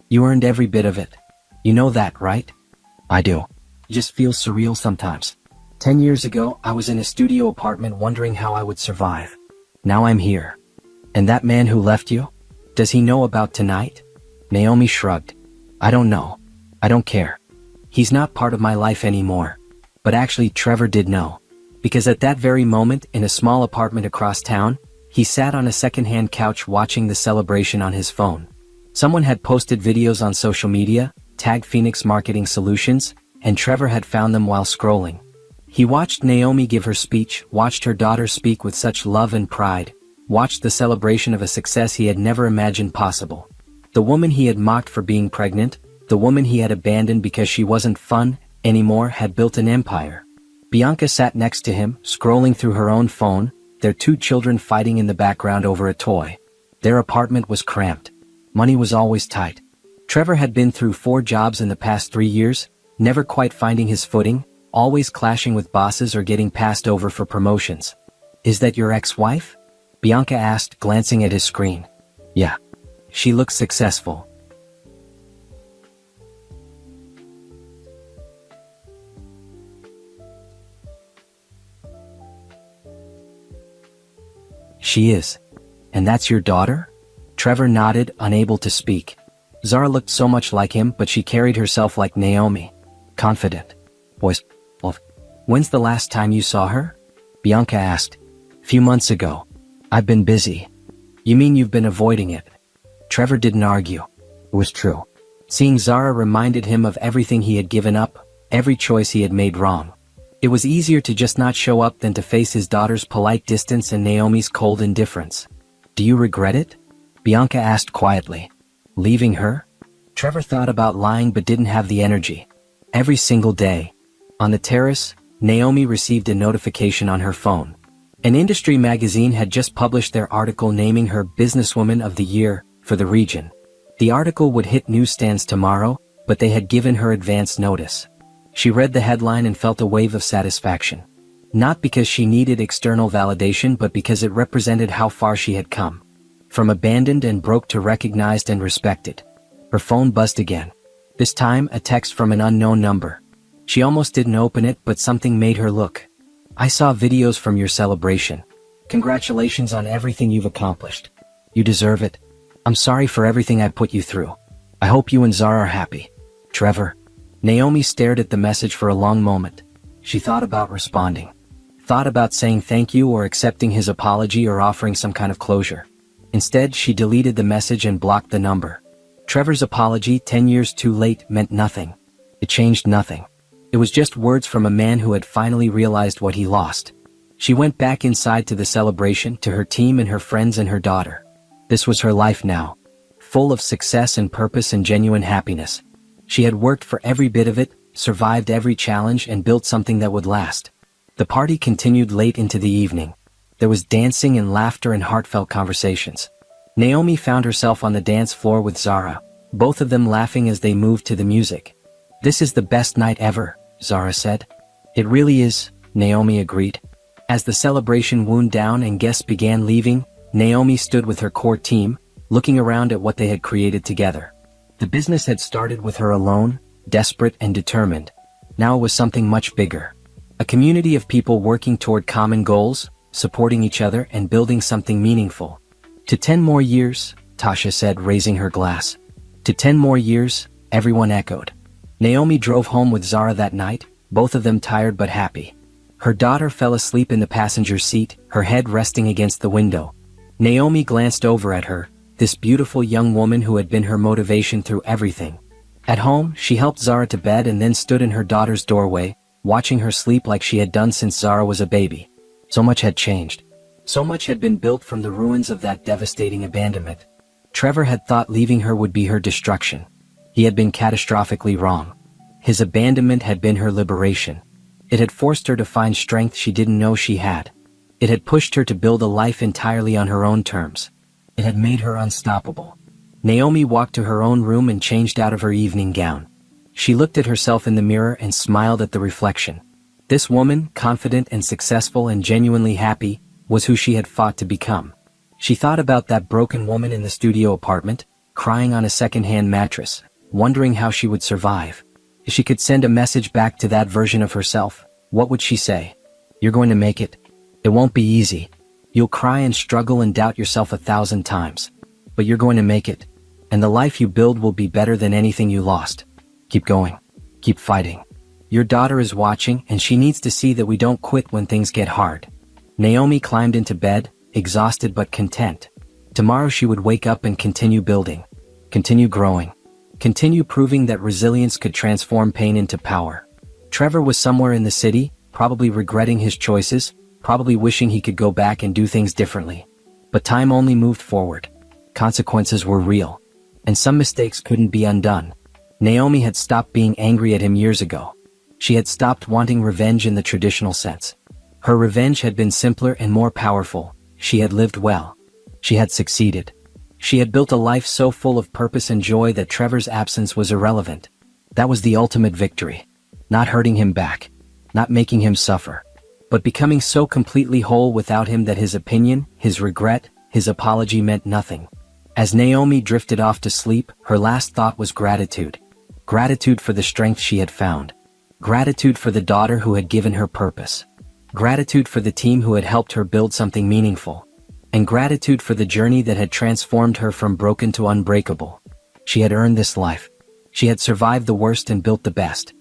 "You earned every bit of it. You know that, right?" "I do. It just feels surreal sometimes. 10 years ago, I was in a studio apartment wondering how I would survive. Now I'm here." "And that man who left you? Does he know about tonight?" Naomi shrugged. "I don't know. I don't care. He's not part of my life anymore." But actually, Trevor did know. Because at that very moment, in a small apartment across town, he sat on a second-hand couch watching the celebration on his phone. Someone had posted videos on social media, tagged Phoenix Marketing Solutions, and Trevor had found them while scrolling. He watched Naomi give her speech, watched her daughter speak with such love and pride, watched the celebration of a success he had never imagined possible. The woman he had mocked for being pregnant, the woman he had abandoned because she wasn't fun anymore, had built an empire. Bianca sat next to him, scrolling through her own phone, their 2 children fighting in the background over a toy. Their apartment was cramped. Money was always tight. Trevor had been through 4 jobs in the past 3 years, never quite finding his footing, always clashing with bosses or getting passed over for promotions. "Is that your ex-wife?" Bianca asked, glancing at his screen. "Yeah. She looks successful." "She is. And that's your daughter?" Trevor nodded, unable to speak. Zara looked so much like him, but she carried herself like Naomi. Confident. "Boys, when's the last time you saw her?" Bianca asked. "Few months ago. I've been busy." "You mean you've been avoiding it?" Trevor didn't argue. It was true. Seeing Zara reminded him of everything he had given up, every choice he had made wrong. It was easier to just not show up than to face his daughter's polite distance and Naomi's cold indifference. "Do you regret it?" Bianca asked quietly. "Leaving her?" Trevor thought about lying but didn't have the energy. Every single day. On the terrace, Naomi received a notification on her phone. An industry magazine had just published their article naming her Businesswoman of the Year for the region. The article would hit newsstands tomorrow, but they had given her advance notice. She read the headline and felt a wave of satisfaction. Not because she needed external validation, but because it represented how far she had come. From abandoned and broke to recognized and respected. Her phone buzzed again. This time, a text from an unknown number. She almost didn't open it, but something made her look. "I saw videos from your celebration. Congratulations on everything you've accomplished. You deserve it. I'm sorry for everything I put you through. I hope you and Zara are happy. Trevor." Naomi stared at the message for a long moment. She thought about responding. Thought about saying thank you or accepting his apology or offering some kind of closure. Instead, she deleted the message and blocked the number. Trevor's apology, 10 years too late, meant nothing. It changed nothing. It was just words from a man who had finally realized what he lost. She went back inside to the celebration, to her team and her friends and her daughter. This was her life now. Full of success and purpose and genuine happiness. She had worked for every bit of it, survived every challenge and built something that would last. The party continued late into the evening. There was dancing and laughter and heartfelt conversations. Naomi found herself on the dance floor with Zara, both of them laughing as they moved to the music. "This is the best night ever," Zara said. "It really is," Naomi agreed. As the celebration wound down and guests began leaving, Naomi stood with her core team, looking around at what they had created together. The business had started with her alone, desperate and determined. Now it was something much bigger. A community of people working toward common goals, supporting each other and building something meaningful. "To 10 more years," Tasha said, raising her glass. "To 10 more years," everyone echoed. Naomi drove home with Zara that night, both of them tired but happy. Her daughter fell asleep in the passenger seat, her head resting against the window. Naomi glanced over at her, this beautiful young woman who had been her motivation through everything. At home, she helped Zara to bed and then stood in her daughter's doorway, watching her sleep like she had done since Zara was a baby. So much had changed. So much had been built from the ruins of that devastating abandonment. Trevor had thought leaving her would be her destruction. He had been catastrophically wrong. His abandonment had been her liberation. It had forced her to find strength she didn't know she had. It had pushed her to build a life entirely on her own terms. It had made her unstoppable. Naomi walked to her own room and changed out of her evening gown. She looked at herself in the mirror and smiled at the reflection. This woman, confident and successful and genuinely happy, was who she had fought to become. She thought about that broken woman in the studio apartment, crying on a second-hand mattress, wondering how she would survive. If she could send a message back to that version of herself, what would she say? You're going to make it. It won't be easy. You'll cry and struggle and doubt yourself 1,000 times. But you're going to make it. And the life you build will be better than anything you lost. Keep going. Keep fighting. Your daughter is watching and she needs to see that we don't quit when things get hard. Naomi climbed into bed, exhausted but content. Tomorrow she would wake up and continue building. Continue growing. Continue proving that resilience could transform pain into power. Trevor was somewhere in the city, probably regretting his choices, probably wishing he could go back and do things differently. But time only moved forward. Consequences were real. And some mistakes couldn't be undone. Naomi had stopped being angry at him years ago. She had stopped wanting revenge in the traditional sense. Her revenge had been simpler and more powerful. She had lived well. She had succeeded. She had built a life so full of purpose and joy that Trevor's absence was irrelevant. That was the ultimate victory. Not hurting him back. Not making him suffer. But becoming so completely whole without him that his opinion, his regret, his apology meant nothing. As Naomi drifted off to sleep, her last thought was gratitude. Gratitude for the strength she had found. Gratitude for the daughter who had given her purpose. Gratitude for the team who had helped her build something meaningful. And gratitude for the journey that had transformed her from broken to unbreakable. She had earned this life. She had survived the worst and built the best.